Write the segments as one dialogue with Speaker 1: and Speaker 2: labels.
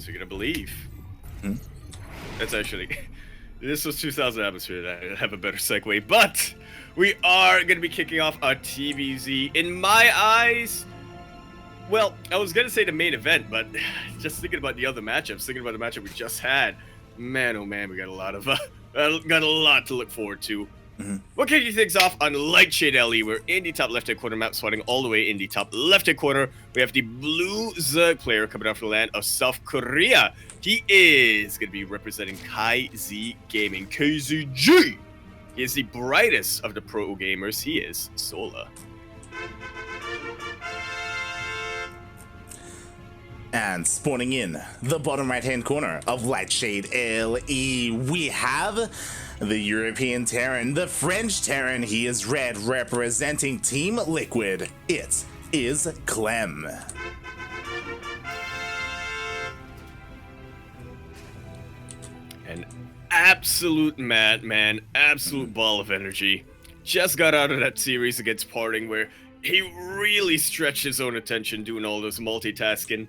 Speaker 1: you're gonna believe.
Speaker 2: Hmm?
Speaker 1: That's actually... This was 2000 Atmosphere. I have a better segue, but we are gonna be kicking off our TVZ. In my eyes, well, I was gonna say the main event, but just thinking about the other matchups, thinking about the matchup we just had, man, oh man, we got a lot of to look forward to. We're kicking things off on Light Shade LE. We're in the top left-hand corner map, swatting all the way in the top left-hand corner. We have the blue Zerg player coming out from the land of South Korea. He is going to be representing KZ Gaming. KZG! He is the brightest of the pro gamers. He is Sola.
Speaker 2: And spawning in the bottom right-hand corner of Light Shade LE, we have the European Terran, the French Terran. He is red, representing Team Liquid. It is Clem.
Speaker 1: An absolute madman, absolute ball of energy. Just got out of that series against Parting where he really stretched his own attention doing all this multitasking.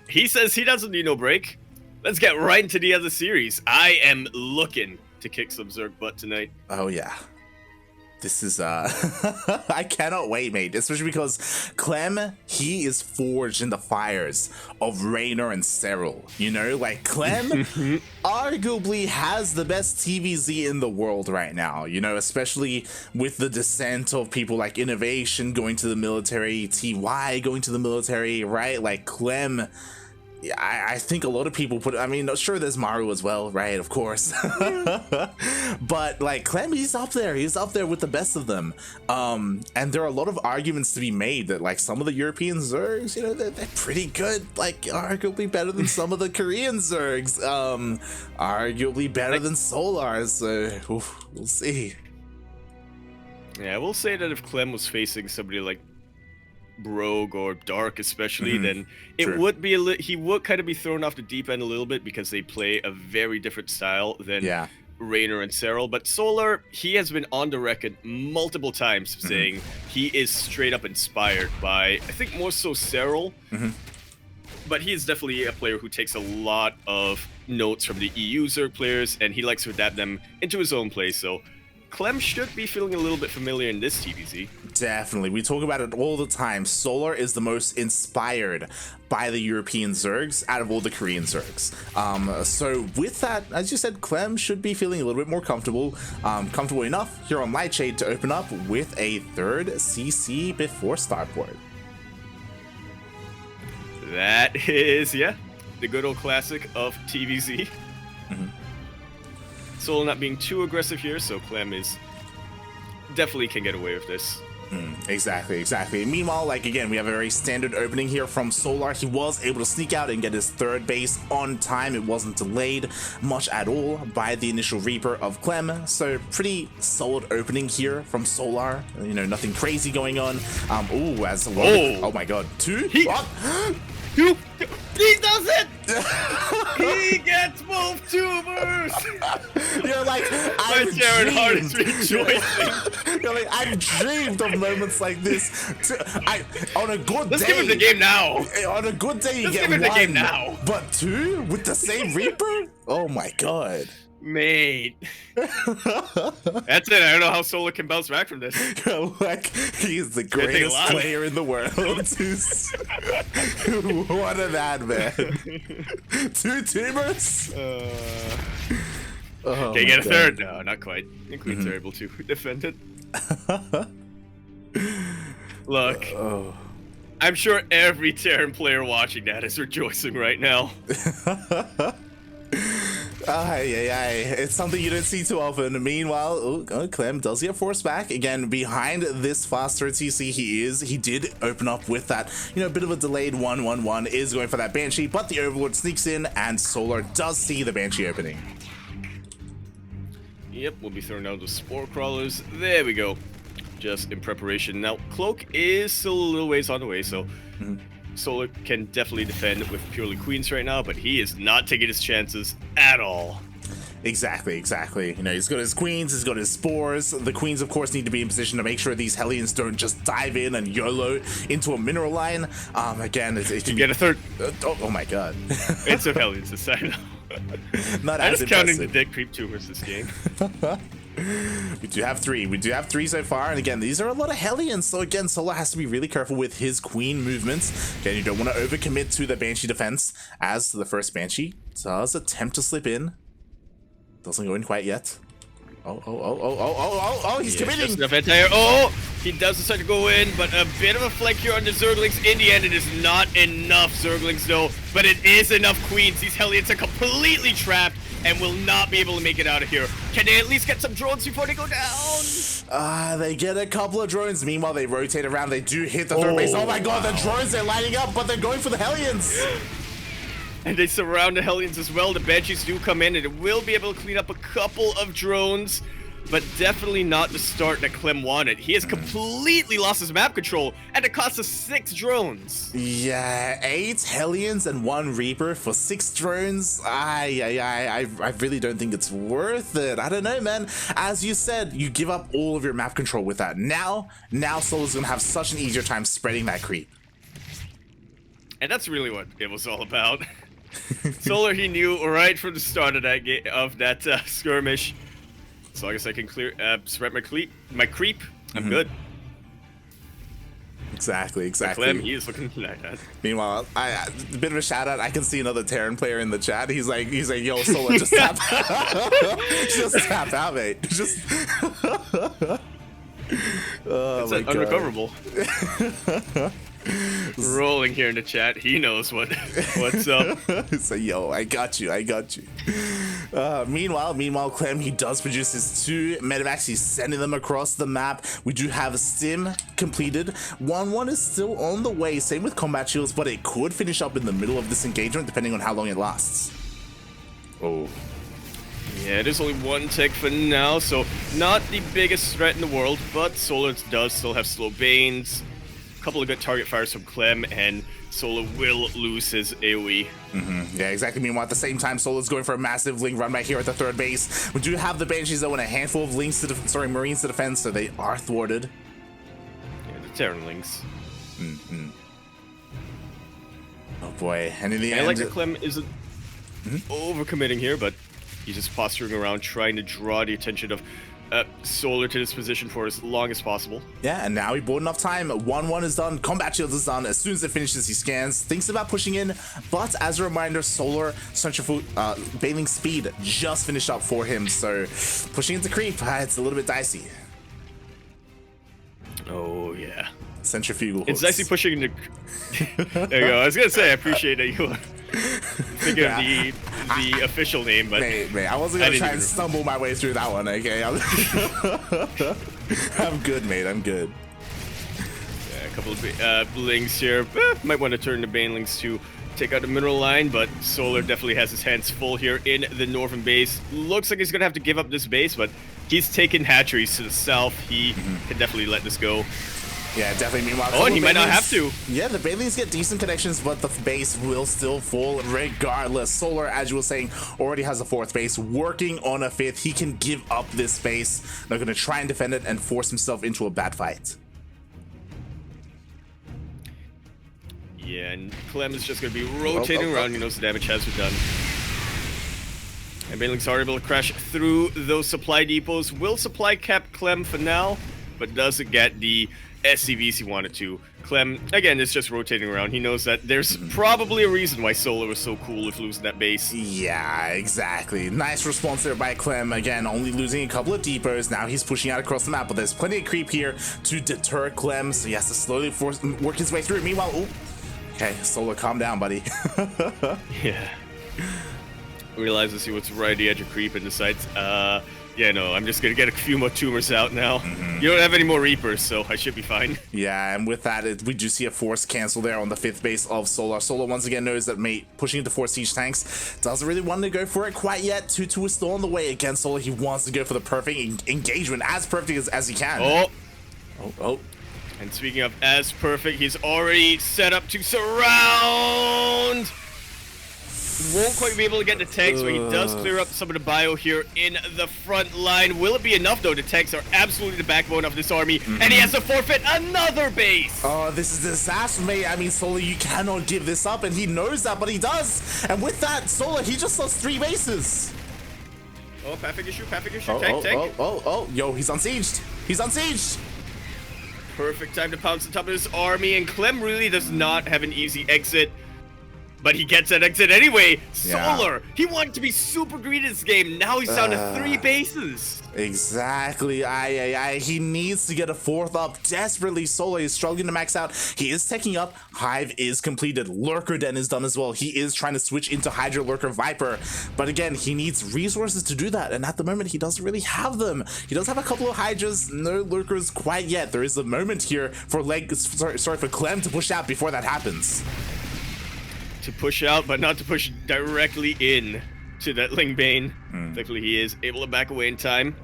Speaker 1: He says he doesn't need no break. Let's get right into the other series. I am looking to kick some Zerg butt tonight.
Speaker 2: Oh yeah. This is I cannot wait, mate. Especially because Clem, he is forged in the fires of Raynor and Cyril. You know, like Clem arguably has the best TVZ in the world right now, you know, especially with the descent of people like Innovation going to the military, TY going to the military, right? Like Clem, I think a lot of people put, I mean, sure, there's Maru as well, right? Of course. But like Clem, he's up there with the best of them. And there are a lot of arguments to be made that like some of the European Zergs, you know, they're pretty good, like arguably better than some of the Korean Zergs, arguably better than Solar. So we'll see.
Speaker 1: Yeah, I will say that if Clem was facing somebody like Rogue or Dark especially, then it would be he would kind of be thrown off the deep end a little bit because they play a very different style than Raynor and Cyril. But Solar, he has been on the record multiple times saying he is straight up inspired by, I think more so Cyril, but he is definitely a player who takes a lot of notes from the EU Zerg players and he likes to adapt them into his own play. So Clem should be feeling a little bit familiar in this TVZ.
Speaker 2: Definitely. We talk about it all the time. Solar is the most inspired by the European Zergs out of all the Korean Zergs. So with that, as you said, Clem should be feeling a little bit more comfortable. Comfortable enough here on Lightshade to open up with a third CC before Starport.
Speaker 1: That is, yeah, the good old classic of TVZ. Solar not being too aggressive here, so Clem is definitely can get away with this.
Speaker 2: Exactly. Meanwhile, like again, we have a very standard opening here from Solar. He was able to sneak out and get his third base on time. It wasn't delayed much at all by the initial Reaper of Clem. So pretty solid opening here from Solar. You know, nothing crazy going on. Ooh, as well. Oh my god. Two? What?
Speaker 1: He does it! He gets both tubers!
Speaker 2: You're like, I've dreamed. You're like, I've dreamed of moments like this. On a good day.
Speaker 1: Let's give him the game now.
Speaker 2: On a good day, you
Speaker 1: Let's
Speaker 2: get
Speaker 1: give him
Speaker 2: one.
Speaker 1: the game now.
Speaker 2: But two with the same Reaper? Oh my god.
Speaker 1: Mate. That's it. I don't know how Solar can bounce back from this.
Speaker 2: Like, he's the greatest player in the world. What a madman. Two teamers?
Speaker 1: Okay, get a third. No, not quite. I think Queens are able to defend it. Look. I'm sure every Terran player watching that is rejoicing right now.
Speaker 2: It's something you don't see too often. Meanwhile, Clem does get forced back. Again, behind this faster TC he did open up with that, you know, bit of a delayed 1-1-1, is going for that Banshee, but the Overlord sneaks in and Solar does see the Banshee opening.
Speaker 1: Yep, we'll be throwing out the Spore Crawlers. There we go. Just in preparation. Now, Cloak is still a little ways on the way, so Solar can definitely defend with purely Queens right now, but he is not taking his chances at all.
Speaker 2: Exactly. You know, he's got his queens, he's got his spores. The queens, of course, need to be in position to make sure these Hellions don't just dive in and YOLO into a mineral line. Again, it can
Speaker 1: get a third.
Speaker 2: Oh my god.
Speaker 1: It's a Hellions this side.
Speaker 2: Not
Speaker 1: I'm
Speaker 2: as
Speaker 1: just counting the
Speaker 2: impressive.
Speaker 1: dead creep tumors this game.
Speaker 2: We do have three so far, and again, these are a lot of Hellions, so again, Solar has to be really careful with his queen movements. Again, you don't want to overcommit to the Banshee defense, as the first Banshee does attempt to slip in. Doesn't go in quite yet. Oh, he's committing!
Speaker 1: Just enough anti-air. Oh! He does decide to go in, but a bit of a flank here on the Zerglings. In the end, it is not enough Zerglings, though, but it is enough Queens. These Hellions are completely trapped and will not be able to make it out of here. Can they at least get some drones before they go down?
Speaker 2: They get a couple of drones. Meanwhile, they rotate around. They do hit the third base. Oh my god, the drones, they're lining up, but they're going for the Hellions.
Speaker 1: And they surround the Hellions as well. The Banshees do come in, and it will be able to clean up a couple of drones, but definitely not the start that Clem wanted. He has completely lost his map control at the cost of 6 drones.
Speaker 2: Yeah, 8 Hellions and 1 Reaper for 6 drones. I really don't think it's worth it. I don't know, man. As you said, you give up all of your map control with that. Now Solar's gonna have such an easier time spreading that creep.
Speaker 1: And that's really what it was all about. Solar, he knew right from the start of that skirmish. As long as I can spread my creep, I'm good.
Speaker 2: Exactly.
Speaker 1: Clem, he is looking like that.
Speaker 2: Meanwhile, a bit of a shout out. I can see another Terran player in the chat. He's like, yo, Solar, just tap, just tap out, mate. Just. Oh,
Speaker 1: it's unrecoverable. Rolling here in the chat, he knows what's up.
Speaker 2: So yo, I got you. Meanwhile, Clem, he does produce his 2 medevacs. He's sending them across the map. We do have a stim completed. 1-1 is still on the way. Same with combat shields, but it could finish up in the middle of this engagement, depending on how long it lasts. Oh.
Speaker 1: Yeah, it is only 1 tick for now, so not the biggest threat in the world, but Solar does still have slow Banes. Couple of good target fires from Clem, and Solar will lose his AoE.
Speaker 2: Yeah, exactly. Meanwhile, at the same time, Solar's going for a massive Link run back here at the third base. We do have the Banshees, though, and a handful of Marines to defend, so they are thwarted.
Speaker 1: Yeah, the Terran Links.
Speaker 2: Oh boy, and in the end...
Speaker 1: I like that Clem isn't overcommitting here, but he's just posturing around, trying to draw the attention of Solar to this position for as long as possible. Yeah,
Speaker 2: and now he bought enough time. 1-1 is done. Combat shields is done. As soon as it finishes, he scans, thinks about pushing in. But as a reminder, Solar centrifuge bailing speed just finished up for him. So pushing into creep, it's a little bit dicey.
Speaker 1: Oh yeah,
Speaker 2: centrifugal.
Speaker 1: It's dicey pushing into. There you go. I was gonna say I appreciate that you. Thinking of the official name, but
Speaker 2: mate, I wasn't gonna try and stumble my way through that one. Okay, I'm good, mate. I'm good.
Speaker 1: Yeah, a couple of links here. Might want to turn the banelings to take out the mineral line, but Solar definitely has his hands full here in the northern base. Looks like he's gonna have to give up this base, but he's taken hatcheries to the south. He can definitely let this go.
Speaker 2: Yeah, definitely. Meanwhile,
Speaker 1: and he might not have to.
Speaker 2: Yeah, the Banelings get decent connections, but the base will still fall regardless. Solar, as you were saying, already has a 4th base, working on a 5th. He can give up this base. They're going to try and defend it and force himself into a bad fight.
Speaker 1: Yeah, and Clem is just going to be rotating around. He knows the damage has been done. And Banelings are able to crash through those supply depots. Will supply cap Clem for now, but doesn't get the SCVs he wanted to. Clem, again, is just rotating around. He knows that there's probably a reason why Solar was so cool with losing that base.
Speaker 2: Yeah, exactly. Nice response there by Clem. Again, only losing a couple of depots. Now he's pushing out across the map, but there's plenty of creep here to deter Clem, so he has to slowly work his way through. Meanwhile, okay, Solar, calm down, buddy.
Speaker 1: Yeah. Realizes he was right at the edge of creep and decides, yeah, no, I'm just gonna get a few more tumors out now. You don't have any more Reapers, so I should be fine.
Speaker 2: Yeah, and with that, we do see a force cancel there on the 5th base of Solar. Solar once again knows that mate pushing into 4 siege tanks doesn't really want to go for it quite yet. 2-2 is still on the way against Solar. He wants to go for the perfect engagement, as perfect as he can. Oh.
Speaker 1: And speaking of as perfect, he's already set up to surround. Won't quite be able to get the tanks, but he does clear up some of the bio here in the front line. Will it be enough, though? The tanks are absolutely the backbone of this army, and he has to forfeit another base.
Speaker 2: Oh, this is disaster, mate. I mean, Solar, you cannot give this up, and he knows that, but he does. And with that, Solar, he just lost 3 bases.
Speaker 1: Oh, Pathfic issue, tank.
Speaker 2: Yo, he's unsieged. He's unsieged.
Speaker 1: Perfect time to pounce on top of his army, and Clem really does not have an easy exit. But he gets that exit anyway. Solar, he wanted to be super greedy this game. Now he's down to 3 bases.
Speaker 2: Exactly. He needs to get a 4th up desperately. Solar is struggling to max out. He is taking up. Hive is completed. Lurker Den is done as well. He is trying to switch into Hydra, Lurker, Viper. But again, he needs resources to do that. And at the moment, he doesn't really have them. He does have a couple of Hydras. No Lurkers quite yet. There is a moment here for for Clem to push out before that happens.
Speaker 1: To push out, but not to push directly in to that Ling Bane. Thankfully, he is able to back away in time.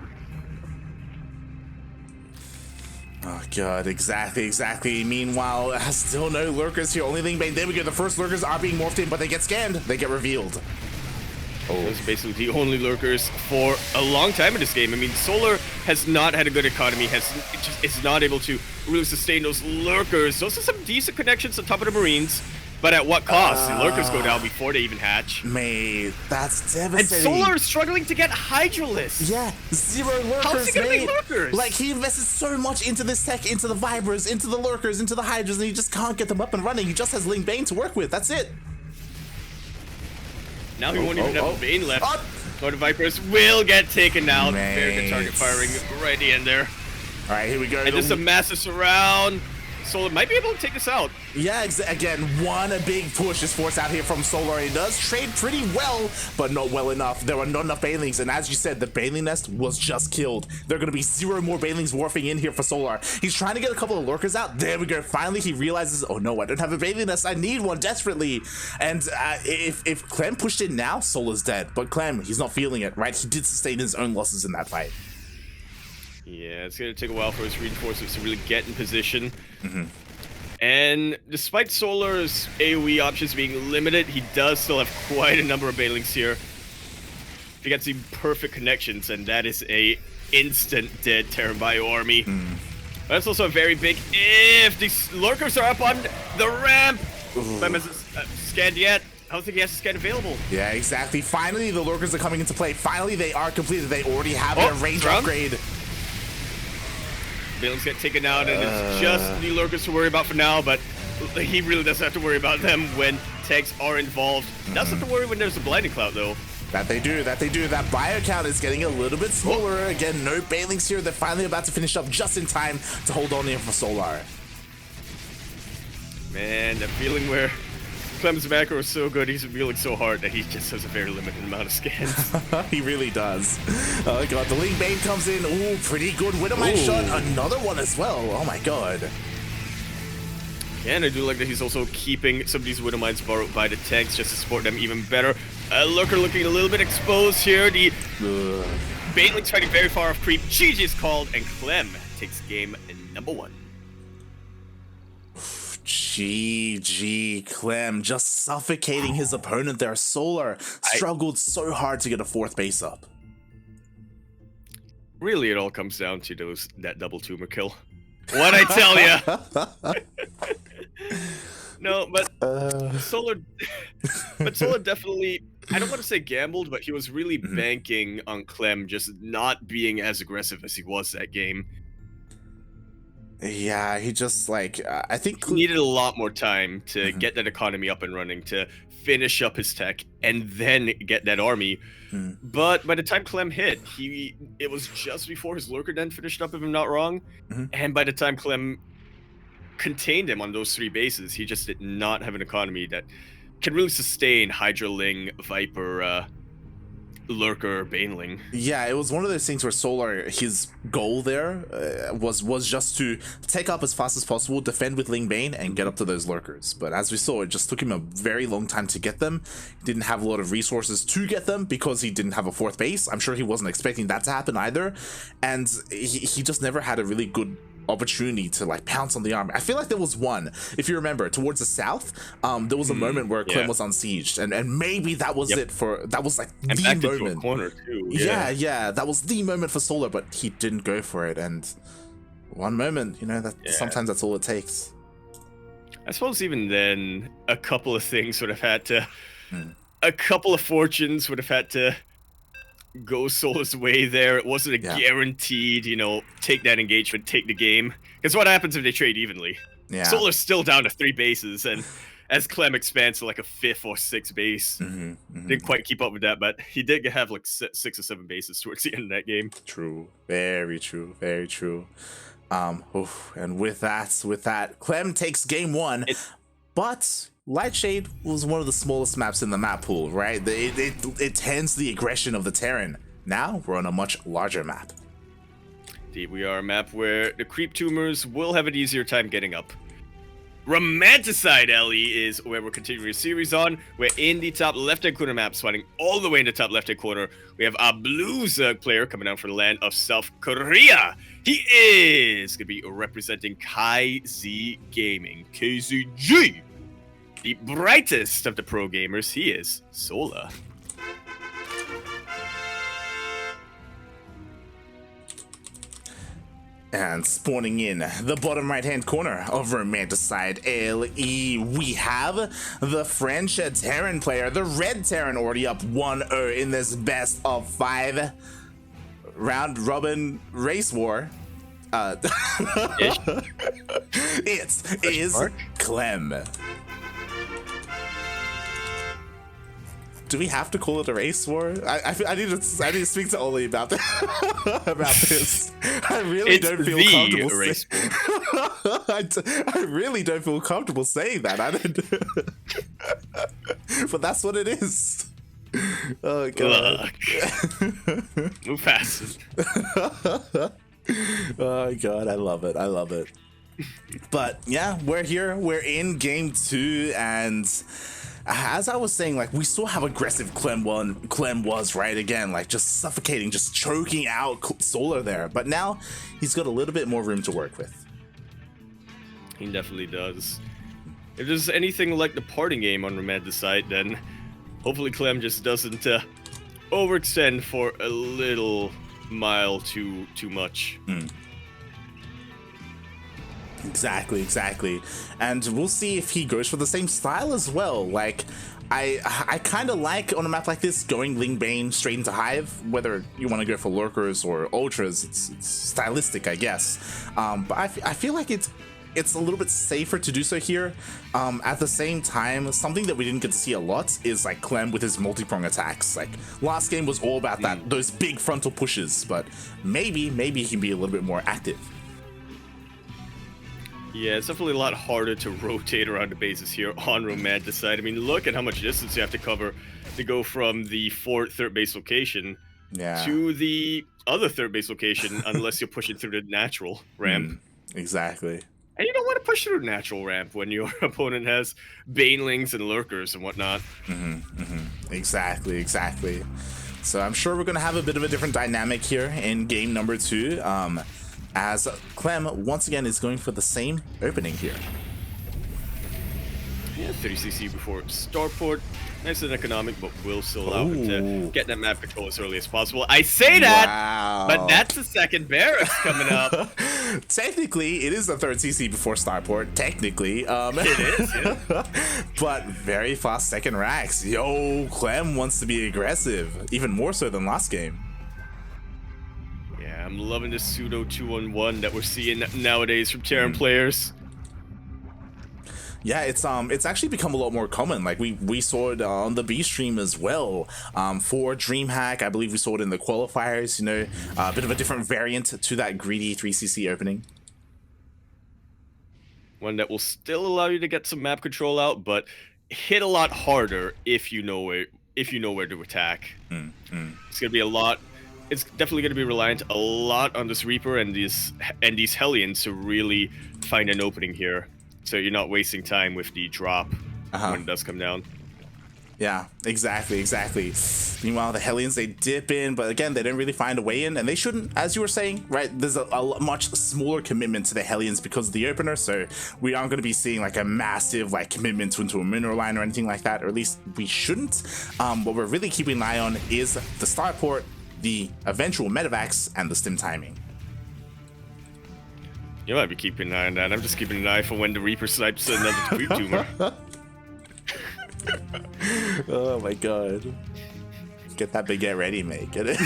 Speaker 2: Oh god, exactly. Meanwhile, still no Lurkers here, only Ling Bane. There we go, the first Lurkers are being morphed in, but they get scanned, they get revealed.
Speaker 1: Those are basically the only Lurkers for a long time in this game. I mean, Solar has not had a good economy, is not able to really sustain those Lurkers. Those are some decent connections on top of the Marines. But at what cost? The Lurkers go down before they even hatch.
Speaker 2: Mate, that's devastating.
Speaker 1: And Solar is struggling to get Hydralists.
Speaker 2: Yeah, 0 Lurkers,
Speaker 1: How's he gonna make Lurkers?
Speaker 2: Like, he invested so much into this tech, into the Vipers, into the Lurkers, into the Hydras, and he just can't get them up and running. He just has Ling Bane to work with. That's it.
Speaker 1: Now he won't even have a Bane left. But the Vipers will get taken out.
Speaker 2: Mate.
Speaker 1: Very good target firing right at the end there.
Speaker 2: All right, here we go.
Speaker 1: And just a massive surround. Solar might be able to take this out.
Speaker 2: Yeah, again, one big push is forced out here from Solar. He does trade pretty well, but not well enough. There are not enough Banelings, and as you said, the Baneling nest was just killed. There are going to be 0 more Banelings warping in here for Solar. He's trying to get a couple of Lurkers out. There we go. Finally, he realizes, oh no, I don't have a Baneling nest. I need one desperately. And if Clem pushed in now, Solar's dead. But Clem, he's not feeling it, right? He did sustain his own losses in that fight.
Speaker 1: Yeah, it's going to take a while for his reinforcements to really get in position. And despite Solar's AoE options being limited, he does still have quite a number of Banelings here. He gets the perfect connections, and that is a instant dead Terran Bio army. But that's also a very big if. These Lurkers are up on the ramp. Clem hasn't scanned yet. I don't think he has a scan available.
Speaker 2: Yeah, exactly. Finally, the Lurkers are coming into play. Finally, they are completed. They already have their range upgrade.
Speaker 1: Banelings get taken out, and it's just the Lurkers to worry about for now, but he really doesn't have to worry about them when tanks are involved. Doesn't have to worry when there's a Blinding Cloud, though.
Speaker 2: That they do. That bio count is getting a little bit smaller. Again, no Banelings here. They're finally about to finish up just in time to hold on here for Solar.
Speaker 1: Man, that feeling where Clem's macro is so good, he's revealing so hard that he just has a very limited amount of scans.
Speaker 2: He really does. Oh god, the Ling Bane comes in. Ooh, pretty good Widowmine shot. Another one as well. Oh my god.
Speaker 1: Yeah, and I do like that he's also keeping some of these Widowmines borrowed by the tanks just to support them even better. Lurker looking a little bit exposed here. The Baneling's fighting very far off creep. GG is called, and Clem takes game number 1.
Speaker 2: GG, Clem just suffocating his opponent there. Solar struggled so hard to get a 4th base up.
Speaker 1: Really, it all comes down to that double tumor kill. What I tell ya? No, but Solar definitely, I don't want to say gambled, but he was really banking on Clem just not being as aggressive as he was that game.
Speaker 2: Yeah, he just I think
Speaker 1: he needed a lot more time to get that economy up and running, to finish up his tech, and then get that army. But by the time Clem hit, it was just before his Lurker Den finished up, if I'm not wrong. And by the time Clem contained him on those 3 bases, he just did not have an economy that can really sustain Hydra, Ling, Viper, Lurker, Baneling.
Speaker 2: Yeah, it was one of those things where Solar, his goal there was just to take up as fast as possible, defend with Ling Bane, and get up to those Lurkers. But as we saw, it just took him a very long time to get them. He didn't have a lot of resources to get them because he didn't have a 4th base. I'm sure he wasn't expecting that to happen either. And he just never had a really good opportunity to like pounce on the army. I feel like there was one, if you remember, towards the south, there was a moment where Clem was unsieged, and maybe that was it for that was like
Speaker 1: and
Speaker 2: the
Speaker 1: backed
Speaker 2: moment.
Speaker 1: into a corner too.
Speaker 2: Yeah, that was the moment for Solar, but he didn't go for it. And one moment, you know, that sometimes that's all it takes.
Speaker 1: I suppose even then, a couple of things would have had to, a couple of fortunes would have had to go Solar's way there. It wasn't a guaranteed, you know, take that engagement, take the game. Because what happens if they trade evenly?
Speaker 2: Yeah.
Speaker 1: Solar's still down to 3 bases, and as Clem expands to like a 5th or 6th base, didn't quite keep up with that, but he did have like 6 or 7 bases towards the end of that game.
Speaker 2: True, very true, very true. And with that, Clem takes game 1, but Lightshade was one of the smallest maps in the map pool, right? It tends the aggression of the Terran. Now we're on a much larger map.
Speaker 1: Indeed, we are a map where the creep tumors will have an easier time getting up. Romanticide Ellie is where we're continuing a series on. We're in the top left-hand corner map, spawning all the way in the top left-hand corner. We have a blue Zerg player coming down from the land of South Korea. He is going to be representing KZ Gaming. KZG! The brightest of the pro gamers, he is Sola.
Speaker 2: And spawning in the bottom right-hand corner of Romanticide LE, we have the French Terran player, the red Terran, already up 1-0 in this best of 5 round robin race war. It is Clem. Do we have to call it a race war? I need to speak to Oli about that, about this. I really don't feel comfortable I really don't feel comfortable saying that. But that's what it is. Oh god.
Speaker 1: Move fast.
Speaker 2: Oh god, I love it. I love it. But yeah, we're here. We're in game 2, and as I was saying, like, we saw how aggressive Clem was, right? Again, like, just suffocating, just choking out Solar there. But now he's got a little bit more room to work with.
Speaker 1: He definitely does. If there's anything like the parting game on Romanticide, then hopefully Clem just doesn't overextend for a little mile too much.
Speaker 2: Exactly. And we'll see if he goes for the same style as well. Like, I kind of like, on a map like this, going Ling Bane straight into Hive, whether you want to go for Lurkers or Ultras. It's stylistic, I guess. But I feel like it's a little bit safer to do so here. At the same time, something that we didn't get to see a lot is like Clem with his multi-prong attacks. Like, last game was all about that, those big frontal pushes, but maybe he can be a little bit more active.
Speaker 1: Yeah, it's definitely a lot harder to rotate around the bases here on Romanticide. I mean, look at how much distance you have to cover to go from the third base location to the other third base location, unless you're pushing through the natural ramp.
Speaker 2: Exactly.
Speaker 1: And you don't want to push through the natural ramp when your opponent has Banelings and Lurkers and whatnot.
Speaker 2: Exactly. So I'm sure we're going to have a bit of a different dynamic here in game number 2. As Clem, once again, is going for the same opening here.
Speaker 1: Yeah, 30cc before starport. Nice and economic, but will still allow him to get that map control as early as possible. I say that, but that's the second barracks coming up.
Speaker 2: Technically, it is the third CC before starport. Technically.
Speaker 1: It is, yeah.
Speaker 2: But very fast second racks. Yo, Clem wants to be aggressive, even more so than last game.
Speaker 1: I'm loving this pseudo 2-on-1 that we're seeing nowadays from Terran players.
Speaker 2: Yeah, it's actually become a lot more common. Like we saw it on the B stream as well. For DreamHack, I believe we saw it in the qualifiers. You know, a bit of a different variant to that greedy 3cc opening.
Speaker 1: One that will still allow you to get some map control out, but hit a lot harder if you know where to attack. It's gonna be a lot. It's definitely going to be reliant a lot on this Reaper and these Hellions to really find an opening here, so you're not wasting time with the drop when it does come down.
Speaker 2: Yeah, exactly. Meanwhile, the Hellions, they dip in, but again, they didn't really find a way in, and they shouldn't, as you were saying, right? There's a much smaller commitment to the Hellions because of the opener, so we aren't going to be seeing like a massive like commitment into a mineral line or anything like that, or at least we shouldn't. What we're really keeping an eye on is the starport, the eventual medevacs, and the stim timing.
Speaker 1: You might be keeping an eye on that. I'm just keeping an eye for when the Reaper snipes another tweet tumor.
Speaker 2: Oh my god. Get that baguette ready, mate. Get it?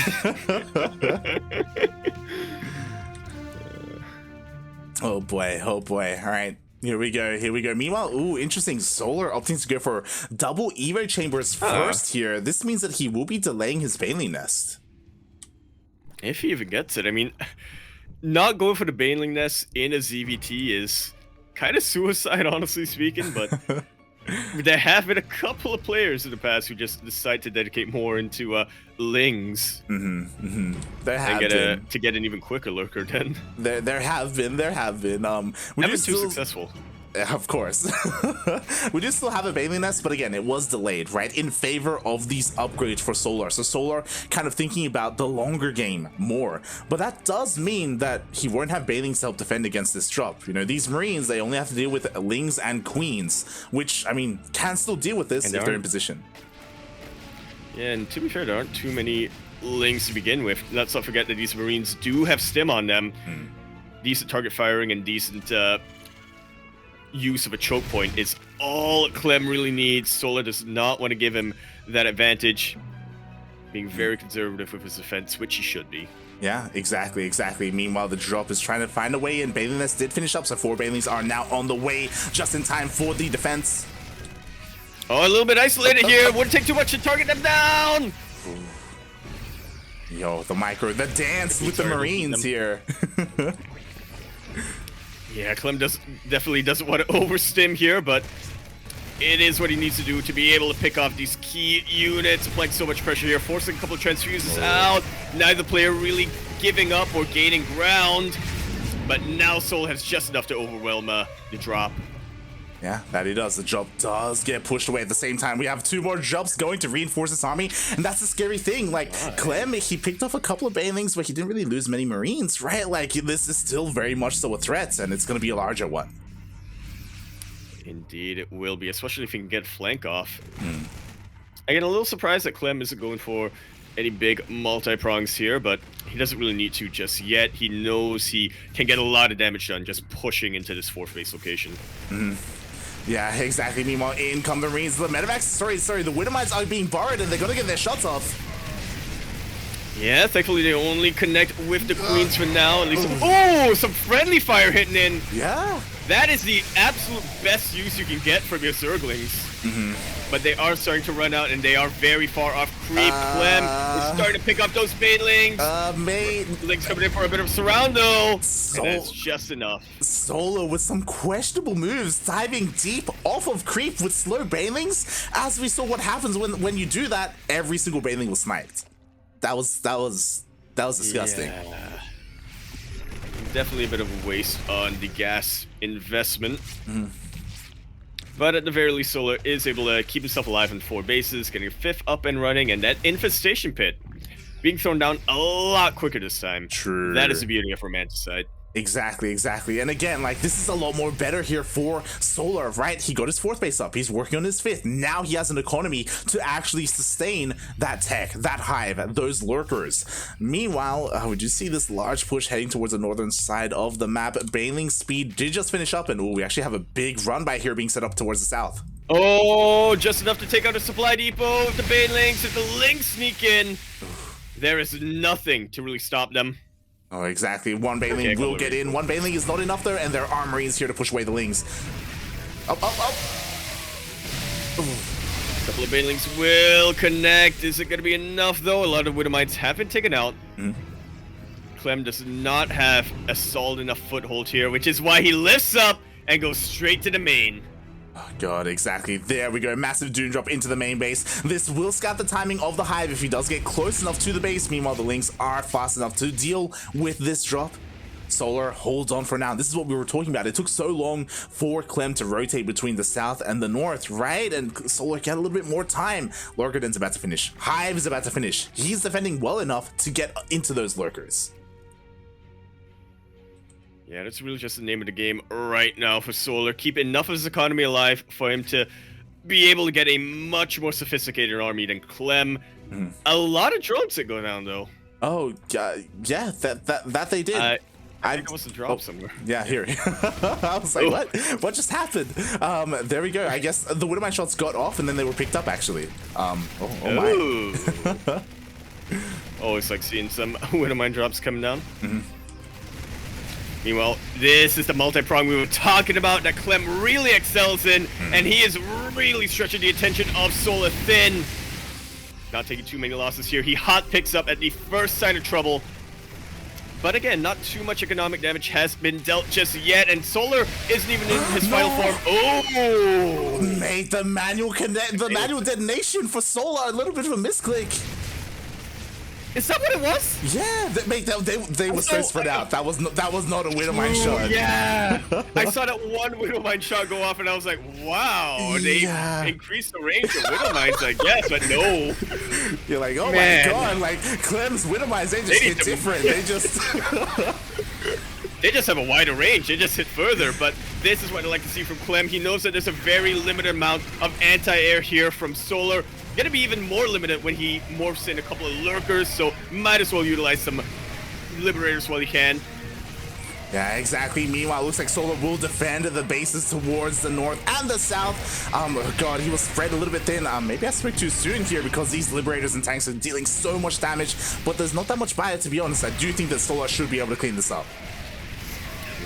Speaker 2: Oh boy. Alright. Here we go. Meanwhile, ooh, interesting. Solar opting to go for double Evo chambers first here. This means that he will be delaying his Baneling Nest.
Speaker 1: If he even gets it. I mean, not going for the Baneling Nest in a ZvT is kind of suicide, honestly speaking, but there have been a couple of players in the past who just decide to dedicate more into Lings.
Speaker 2: There have been.
Speaker 1: To get an even quicker lurker then.
Speaker 2: There have been.
Speaker 1: Haven't been too successful.
Speaker 2: Of course. We do still have a Baneling Nest, but again, it was delayed, right? In favor of these upgrades for Solar. So Solar kind of thinking about the longer game more. But that does mean that he won't have Banelings to help defend against this drop. You know, these Marines, they only have to deal with Lings and Queens, which, I mean, can still deal with this if they're in position.
Speaker 1: Yeah, and to be fair, there aren't too many Lings to begin with. Let's not forget that these Marines do have stim on them. Decent target firing and decent use of a choke point is all Clem really needs. Solar does not want to give him that advantage, being very conservative with his defense, which he should be.
Speaker 2: Yeah, exactly. Meanwhile, the drop is trying to find a way in. Baneling Nest did finish up, so 4 Banelings are now on the way, just in time for the defense.
Speaker 1: Oh, a little bit isolated here. Wouldn't take too much to target them down.
Speaker 2: Yo, the dance with the Marines here.
Speaker 1: Yeah, Clem definitely doesn't want to overstim here, but it is what he needs to do to be able to pick off these key units, applying so much pressure here, forcing a couple of transfuses out. Neither player really giving up or gaining ground, but now Soul has just enough to overwhelm the drop.
Speaker 2: Yeah, that he does. The drop does get pushed away. At the same time, we have 2 more drops going to reinforce his army, and that's the scary thing. Like, Clem, he picked off a couple of Banelings, but he didn't really lose many Marines, right? Like, this is still very much so a threat, and it's going to be a larger one.
Speaker 1: Indeed, it will be, especially if he can get flank off. I get a little surprised that Clem isn't going for any big multi-prongs here, but he doesn't really need to just yet. He knows he can get a lot of damage done just pushing into this 4th base location.
Speaker 2: Yeah, exactly. Meanwhile, in come the Marines. The medevacs, sorry, the Widowmites are being borrowed and they're gonna get their shots off.
Speaker 1: Yeah, thankfully they only connect with the Queens for now. At least some friendly fire hitting in.
Speaker 2: Yeah.
Speaker 1: That is the absolute best use you can get from your Zerglings. But they are starting to run out and they are very far off creep. Clem is starting to pick up those Banelings.
Speaker 2: Mate.
Speaker 1: Lings coming in for a bit of surround though. And that's just enough.
Speaker 2: Solo with some questionable moves, diving deep off of creep with slow Banelings. As we saw what happens when you do that, every single Baneling was sniped. That was disgusting.
Speaker 1: Yeah. Definitely a bit of a waste on the gas investment. But at the very least, Solar is able to keep himself alive in 4 bases, getting a 5th up and running, and that infestation pit being thrown down a lot quicker this time.
Speaker 2: True.
Speaker 1: That is the beauty of Romanticide.
Speaker 2: Exactly. And again, like, this is a lot more better here for Solar, right? He got his 4th base up. He's working on his 5th. Now he has an economy to actually sustain that tech, that hive, those lurkers. Meanwhile, we do see this large push heading towards the northern side of the map. Baneling speed did just finish up, and we actually have a big run by here being set up towards the south.
Speaker 1: Oh, just enough to take out a supply depot with the Banelings. If the Lings sneak in, there is nothing to really stop them.
Speaker 2: Oh, exactly. One Baneling will get in. One Baneling is not enough there, and there are Marines here to push away the Lings. Up.
Speaker 1: A couple of Banelings will connect. Is it going to be enough, though? A lot of Widowmites have been taken out. Clem does not have a solid enough foothold here, which is why he lifts up and goes straight to the main.
Speaker 2: Oh god, exactly. There we go. Massive Dune drop into the main base. This will scout the timing of the hive if he does get close enough to the base. Meanwhile, the Lings are fast enough to deal with this drop. Solar holds on for now. This is what we were talking about. It took so long for Clem to rotate between the south and the north, right? And Solar got a little bit more time. Lurkerden's about to finish. Hive is about to finish. He's defending well enough to get into those lurkers.
Speaker 1: Yeah, that's really just the name of the game right now for Solar. Keep enough of his economy alive for him to be able to get a much more sophisticated army than Clem. A lot of drones that go down, though.
Speaker 2: Oh, yeah, that they did.
Speaker 1: I think it was a drop somewhere.
Speaker 2: Yeah, here. I was like, what? What just happened? There we go. I guess the Widowmine shots got off and then they were picked up, actually. Oh my.
Speaker 1: Always like seeing some Widowmine drops coming down. Meanwhile, this is the multi-prong we were talking about that Clem really excels in, and he is really stretching the attention of Solar thin. Not taking too many losses here. He hot picks up at the first sign of trouble. But again, not too much economic damage has been dealt just yet, and Solar isn't even in his final form. Oh!
Speaker 2: Mate, the manual detonation for Solar, a little bit of a misclick.
Speaker 1: Is that what it was?
Speaker 2: Yeah, they were so spread out. That was not a Widowmine shot.
Speaker 1: Yeah, I saw that one Widowmine shot go off, and I was like, "Wow, they increased the range of Widowmines, I guess." But no,
Speaker 2: you're like, "Oh my god!" Like Clem's Widowmines, they just hit different.
Speaker 1: They just have a wider range. They just hit further. But this is what I like to see from Clem. He knows that there's a very limited amount of anti-air here from Solar. Gonna be even more limited when he morphs in a couple of lurkers, so might as well utilize some liberators while he can.
Speaker 2: Yeah, exactly. Meanwhile, it looks like Solar will defend the bases towards the north and the south. Oh god, he was spread a little bit thin. Maybe I spoke too soon here because these liberators and tanks are dealing so much damage, but there's not that much bio, to be honest. I do think that Solar should be able to clean this up.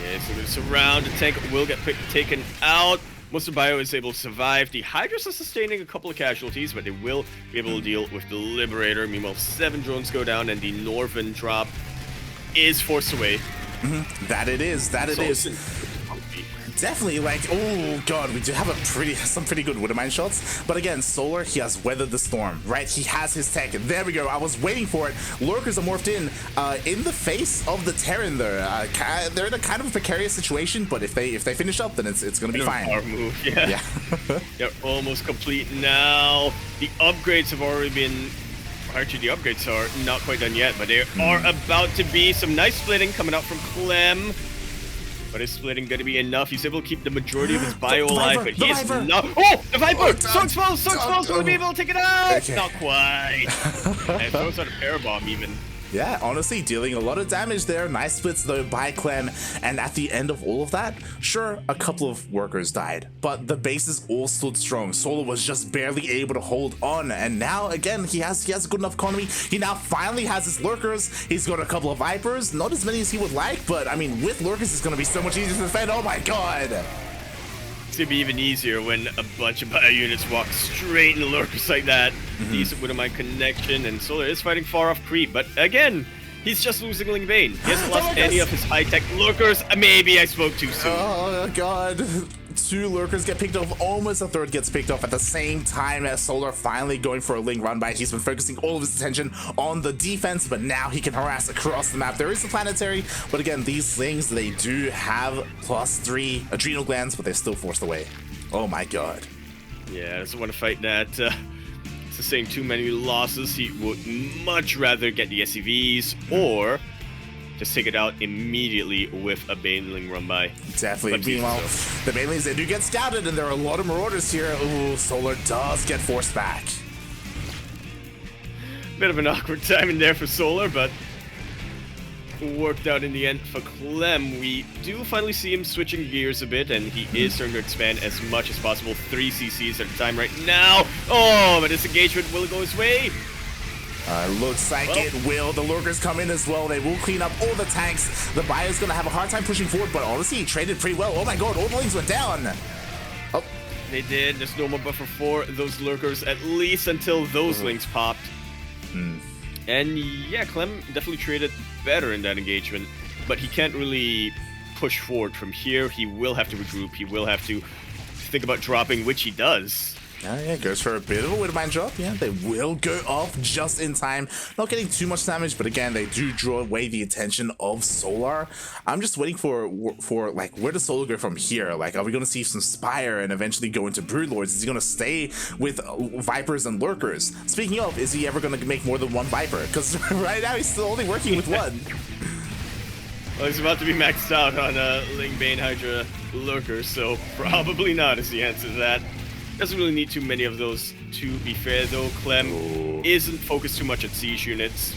Speaker 1: Yeah, so we surround. The tank will get taken out. Most of Bio is able to survive. The Hydras are sustaining a couple of casualties, but they will be able to deal with the Liberator. Meanwhile, 7 drones go down, and the Northern drop is forced away.
Speaker 2: That it is. Definitely, like, oh god, we do have some pretty good Widowmine shots. But again, Solar, he has weathered the storm, right? He has his tech. There we go. I was waiting for it. Lurkers are morphed in the face of the Terran. They're in a kind of a precarious situation, but if they finish up, then it's gonna be fine.
Speaker 1: Power move, yeah. They're almost complete now. The upgrades have already been. Actually, the upgrades are not quite done yet, but they are about to be. Some nice splitting coming out from Clem. But is splitting going to be enough? He's able to keep the majority of his bio alive, but he is not. Oh, the Viper! So exposed! Will be able to take it out! Okay. Not quite. And throws out a parabomb even.
Speaker 2: Yeah, honestly, dealing a lot of damage there. Nice splits though by Clem. And at the end of all of that, sure, a couple of workers died, but the bases all stood strong. Solar was just barely able to hold on. And now, again, he has a good enough economy. He now finally has his lurkers. He's got a couple of Vipers. Not as many as he would like, but I mean, with lurkers, it's going to be so much easier to defend. Oh my god.
Speaker 1: It's going to be even easier when a bunch of bio units walk straight into lurkers like that. Decent Widowmine connection, and Solar is fighting far off creep, but again, he's just losing Ling Bane. He hasn't lost any of his high-tech lurkers. Maybe I spoke too soon.
Speaker 2: Oh god. 2 lurkers get picked off, almost a third gets picked off at the same time as Solar finally going for a Ling run by. He's been focusing all of his attention on the defense, but now he can harass across the map. There is a planetary, but again, these Lings, they do have +3 adrenal glands, but they're still forced away. Oh my god.
Speaker 1: Yeah, doesn't want to fight that. Sustain too many losses. He would much rather get the SCVs or just take it out immediately with a Baneling run by.
Speaker 2: Definitely. Meanwhile, the Banelings, they do get scouted, and there are a lot of Marauders here. Ooh, Solar does get forced back.
Speaker 1: Bit of an awkward timing there for Solar, but worked out in the end for Clem. We do finally see him switching gears a bit, and he is starting to expand as much as possible. 3 CCs at a time right now. Oh, but this engagement will go his way.
Speaker 2: Looks like it will. The lurkers come in as well. They will clean up all the tanks. The buyer's gonna have a hard time pushing forward, but honestly, he traded pretty well. Oh my god, all the Lings went down. Oh,
Speaker 1: they did. There's no more buffer for those lurkers, at least until those Lings popped. And yeah, Clem definitely traded better in that engagement, but he can't really push forward from here. He will have to regroup. He will have to think about dropping, which he does.
Speaker 2: Yeah, goes for a bit of a Widowmine drop. Yeah, they will go off just in time. Not getting too much damage, but again, they do draw away the attention of Solar. I'm just waiting for like, where does Solar go from here? Like, are we going to see some Spire and eventually go into Broodlords? Is he going to stay with Vipers and Lurkers? Speaking of, is he ever going to make more than one Viper? Because right now he's still only working with one.
Speaker 1: Well, he's about to be maxed out on Ling Bane Hydra Lurkers, so probably not is the answer to that. Doesn't really need too many of those, to be fair, though. Clem isn't focused too much on siege units.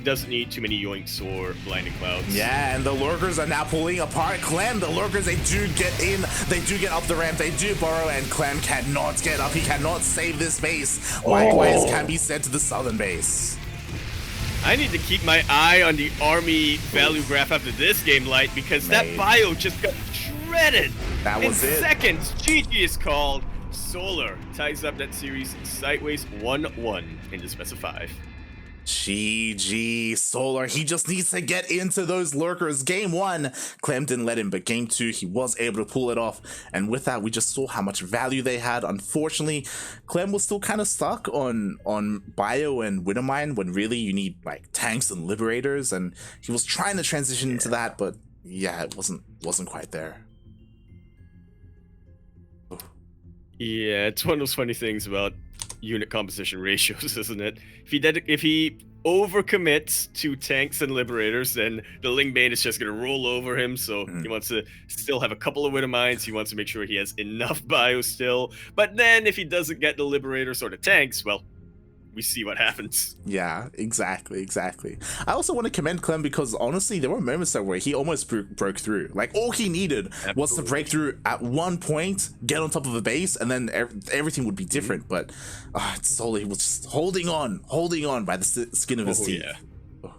Speaker 1: Doesn't need too many yoinks or blinding clouds.
Speaker 2: Yeah, and the Lurkers are now pulling apart Clem. The Lurkers, they do get in, they do get up the ramp, they do burrow, and Clem cannot get up. He cannot save this base. Likewise can be sent to the southern base.
Speaker 1: I need to keep my eye on the army value graph after this game, Light, because that bio just got shredded.
Speaker 2: That was
Speaker 1: in
Speaker 2: it.
Speaker 1: seconds, GG is called. Solar ties up that series sideways 1-1 into best of 5.
Speaker 2: GG Solar, he just needs to get into those Lurkers. Game 1, Clem didn't let him, but game 2, he was able to pull it off. And with that, we just saw how much value they had. Unfortunately, Clem was still kind of stuck on Bio and Widowmine when really you need like tanks and Liberators, and he was trying to transition into that, but yeah, it wasn't quite there.
Speaker 1: Yeah, it's one of those funny things about unit composition ratios, isn't it? If he overcommits to tanks and Liberators, then the Ling Bane is just going to roll over him, so he wants to still have a couple of Widowmines, he wants to make sure he has enough bio still, but then if he doesn't get the Liberators or the tanks, well, we see what happens.
Speaker 2: Yeah, exactly. I also want to commend Clem because honestly, there were moments there where he almost broke through. Like, all he needed was to break through at one point, get on top of a base, and then everything would be different. But Solar, he was just holding on by the skin of his teeth.
Speaker 1: Yeah.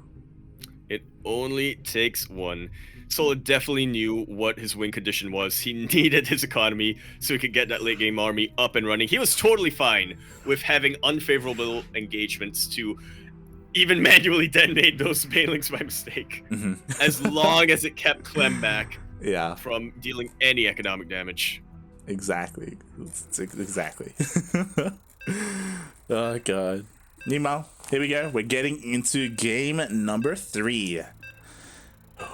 Speaker 1: It only takes one. Solar definitely knew what his win condition was. He needed his economy so he could get that late game army up and running. He was totally fine with having unfavorable engagements to even manually detonate those Banelings by mistake. As long as it kept Clem back from dealing any economic damage.
Speaker 2: Exactly. Oh, God. Meanwhile, here we go. We're getting into game number 3.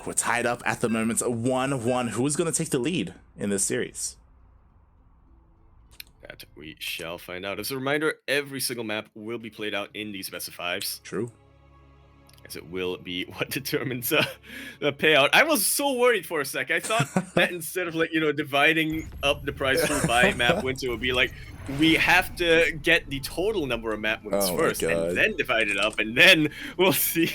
Speaker 2: We're tied up at the moment, 1-1. Who is going to take the lead in this series?
Speaker 1: That we shall find out. As a reminder, every single map will be played out in these best of 5s.
Speaker 2: True.
Speaker 1: As it will be what determines the payout. I was so worried for a sec. I thought that instead of, like, dividing up the prize pool by map wins, it would be like, we have to get the total number of map wins first, and then divide it up, and then we'll see.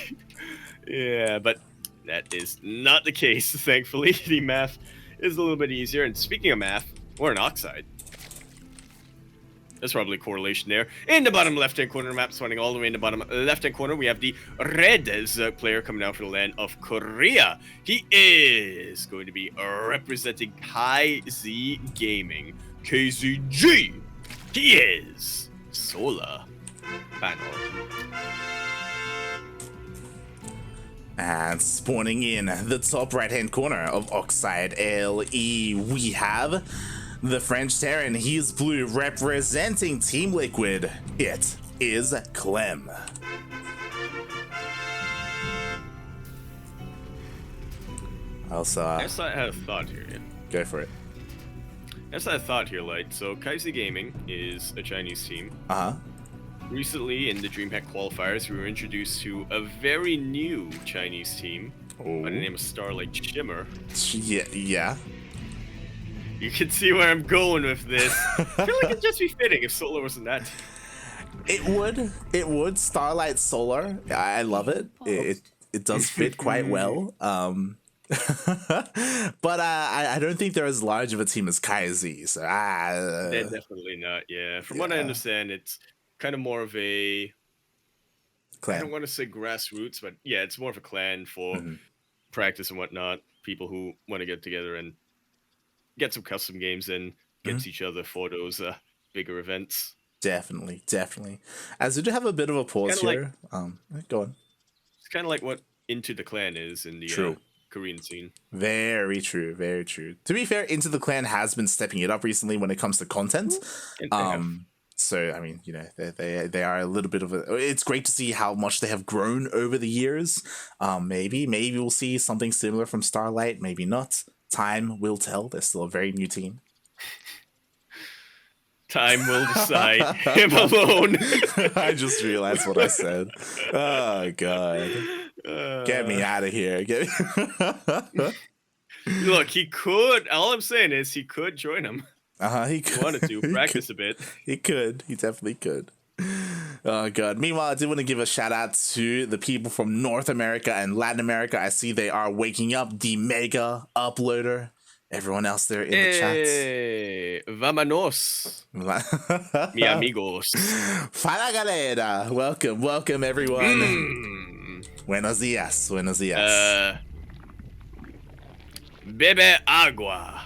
Speaker 1: Yeah, but that is not the case, thankfully. The math is a little bit easier. And speaking of math, we're in Oxide. There's probably a correlation there. In the bottom left-hand corner, map swinging all the way in the bottom left-hand corner, we have the red player coming out from the land of Korea. He is going to be representing High Z Gaming, KZG. He is Solar Panel.
Speaker 2: And spawning in the top right-hand corner of Oxide LE, we have the French Terran. He's blue, representing Team Liquid. It is Clem. Also,
Speaker 1: I guess I had a thought here.
Speaker 2: Go for it.
Speaker 1: I guess I had a thought here, Light. So, KZ Gaming is a Chinese team. Recently, in the DreamHack qualifiers, we were introduced to a very new Chinese team by the name of Starlight Shimmer.
Speaker 2: Yeah.
Speaker 1: You can see where I'm going with this. I feel like it'd just be fitting if Solar wasn't that.
Speaker 2: It would. Starlight Solar. I love it. It does fit quite well. But I don't think they're as large of a team as KZ. So
Speaker 1: they're definitely not. Yeah. From what I understand, it's kind of more of a clan. I don't want to say grassroots, but yeah, it's more of a clan for practice and whatnot. People who want to get together and get some custom games and get each other for those bigger events.
Speaker 2: Definitely. As we do have a bit of a pause here. Go on.
Speaker 1: It's kind of like what Into the Clan is in the
Speaker 2: True.
Speaker 1: Korean scene.
Speaker 2: Very true, very true. To be fair, Into the Clan has been stepping it up recently when it comes to content. So I mean, you know, they are a little bit of a. It's great to see how much they have grown over the years. Maybe we'll see something similar from Starlight. Maybe not. Time will tell. They're still a very new team.
Speaker 1: Time will decide. Him alone.
Speaker 2: I just realized what I said. Oh god. Get me out of here.
Speaker 1: Look, he could. All I'm saying is he could join him.
Speaker 2: He could.
Speaker 1: He wanted to practice a bit.
Speaker 2: He could. He definitely could. Oh god. Meanwhile, I did want to give a shout out to the people from North America and Latin America. I see they are waking up. The Mega Uploader. Everyone else there in the chat.
Speaker 1: Vámonos. Mi amigos.
Speaker 2: Fala galera. Welcome everyone. Buenos dias.
Speaker 1: Bebe agua.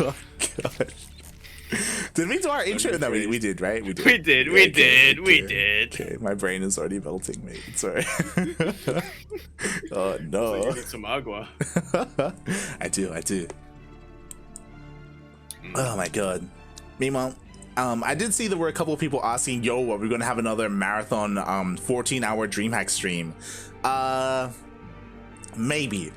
Speaker 2: Oh god. Did we do our intro? No, we did, right? We did.
Speaker 1: We did.
Speaker 2: Okay, my brain is already melting, mate. Sorry. Oh no.
Speaker 1: So you need some agua.
Speaker 2: I do. Oh my god. Meanwhile, I did see there were a couple of people asking, yo, are we gonna have another marathon 14-hour DreamHack stream? Maybe.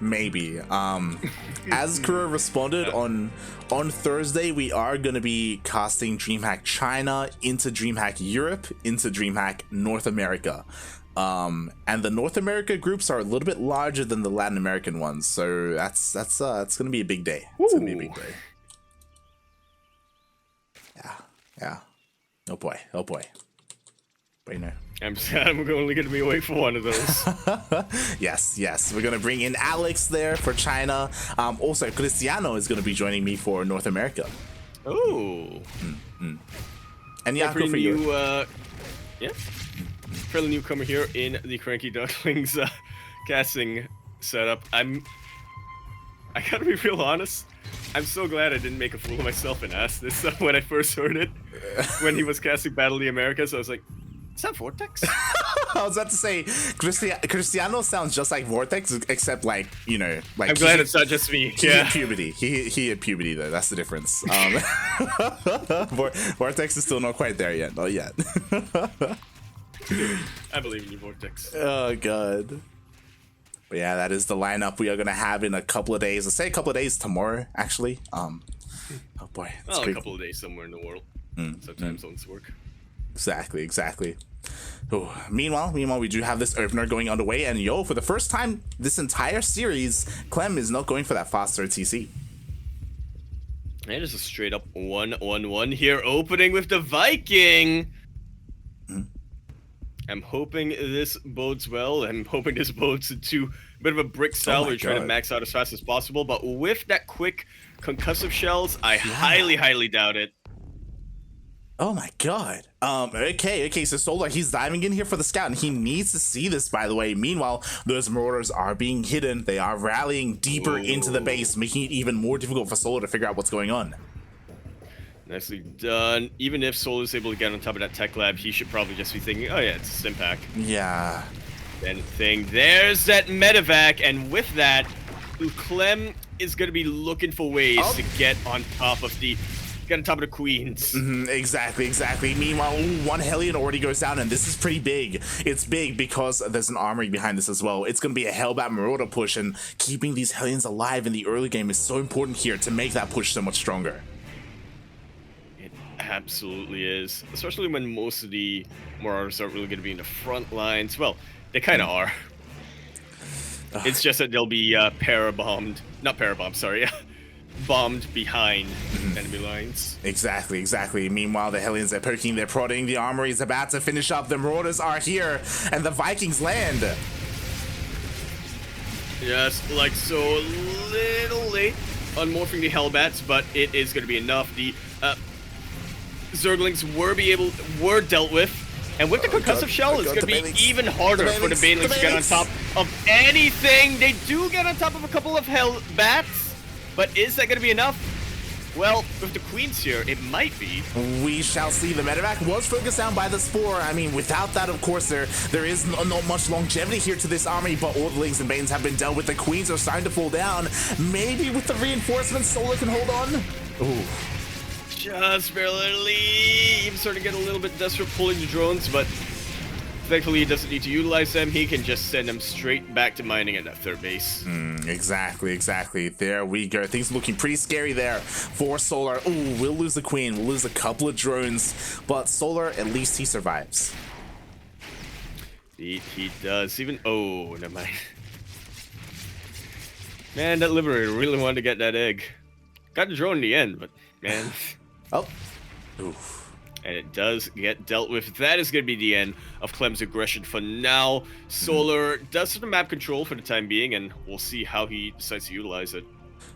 Speaker 2: As Kura responded on Thursday, we are going to be casting DreamHack China into DreamHack Europe into DreamHack North America. And the North America groups are a little bit larger than the Latin American ones, so that's going to be a big day. It's going to be a big day. Yeah. Oh boy. But you know.
Speaker 1: I'm only going to be away for one of those.
Speaker 2: Yes. We're going to bring in Alex there for China. Also, Cristiano is going to be joining me for North America.
Speaker 1: Oh.
Speaker 2: And Yaku for you.
Speaker 1: Fairly newcomer here in the CranKy Ducklings casting setup. I gotta be real honest. I'm so glad I didn't make a fool of myself and ask this when I first heard it. When he was casting Battle of the Americas, I was like, is that Vortex?
Speaker 2: I was about to say, Cristiano sounds just like Vortex, except like, you know, like.
Speaker 1: I'm glad it's not just me.
Speaker 2: He hit puberty. He hit puberty though. That's the difference. Vortex is still not quite there yet. Not yet.
Speaker 1: I believe in you, Vortex.
Speaker 2: Oh god. But yeah, that is the lineup we are gonna have in a couple of days. Let's say a couple of days tomorrow, actually. Oh boy.
Speaker 1: Well, a couple of days somewhere in the world. Sometimes zones work.
Speaker 2: Exactly. Oh, meanwhile, we do have this opener going underway, and yo, for the first time this entire series, Clem is not going for that faster TC.
Speaker 1: And it's a straight up 1-1-1 here, opening with the Viking. I'm hoping this bodes well. I'm hoping this bodes into a bit of a brick style where you're trying to max out as fast as possible, but with that quick concussive shells, I highly doubt it.
Speaker 2: Oh my god. Okay, so Solar, he's diving in here for the scout, and he needs to see this, by the way. Meanwhile, those marauders are being hidden. They are rallying deeper into the base, making it even more difficult for Solar to figure out what's going on.
Speaker 1: Nicely done. Even if Solar is able to get on top of that tech lab, he should probably just be thinking, oh yeah, it's a stim pack.
Speaker 2: Yeah.
Speaker 1: Then there's that medevac, and with that, Clem is going to be looking for ways to get on top of the queens.
Speaker 2: Exactly. Meanwhile, one Hellion already goes down, and this is pretty big. It's big because there's an armory behind this as well. It's going to be a Hellbat Marauder push, and keeping these Hellions alive in the early game is so important here to make that push so much stronger.
Speaker 1: It absolutely is, especially when most of the Marauders aren't really going to be in the front lines. Well, they kind of are. It's just that they'll be bombed behind enemy lines.
Speaker 2: Exactly. Meanwhile, the Hellions are poking, they're prodding, the armory is about to finish up, the Marauders are here, and the Vikings land.
Speaker 1: Yes, like so, a little late on morphing the Hellbats, but it is going to be enough. The Zerglings were dealt with, and with the concussive shell, it's going to be even harder for the Banelings to get on top of anything. They do get on top of a couple of Hellbats, but is that going to be enough? Well, with the queens here, it might be.
Speaker 2: We shall see. The medevac was focused down by the Spore. I mean, without that, of course, there is not much longevity here to this army, but all the Lings and Banes have been dealt with. The queens are starting to fall down. Maybe with the reinforcements, Solar can hold on. Ooh.
Speaker 1: Just barely. He's starting to get a little bit desperate pulling the drones, but thankfully he doesn't need to utilize them. He can just send them straight back to mining at that third base.
Speaker 2: Exactly. There we go. Things looking pretty scary there for Solar. Ooh, we'll lose the queen. We'll lose a couple of drones, but Solar, at least he survives.
Speaker 1: He does. Even, oh, never mind. Man, that Liberator really wanted to get that egg. Got the drone in the end, but man.
Speaker 2: Oh. Oof.
Speaker 1: And it does get dealt with. That is going to be the end of Clem's aggression for now. Solar does have the map control for the time being, and we'll see how he decides to utilize it.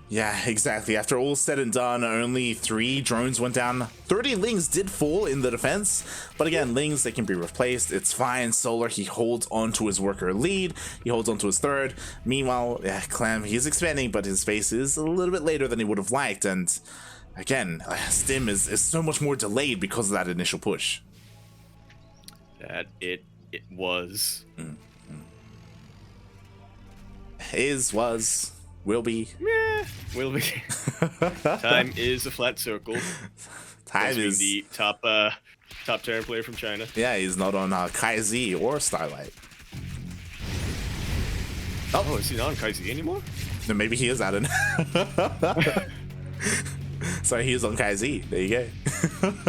Speaker 2: Yeah, exactly. After all said and done, only 3 drones went down. 30 Lings did fall in the defense, but again, Lings, they can be replaced. It's fine. Solar, he holds on to his worker lead. He holds on to his third. Meanwhile, yeah, Clem, he's expanding, but his phase is a little bit later than he would have liked, and again, Stim is so much more delayed because of that initial push.
Speaker 1: That it was.
Speaker 2: Will be.
Speaker 1: Meh, will be. Time is a flat circle.
Speaker 2: Time is
Speaker 1: the top Terran player from China.
Speaker 2: Yeah, he's not on KaiZ or Starlight.
Speaker 1: Oh, is he not on KaiZ anymore?
Speaker 2: No, maybe he is Adam. Sorry, he is on KaiZ. There you go.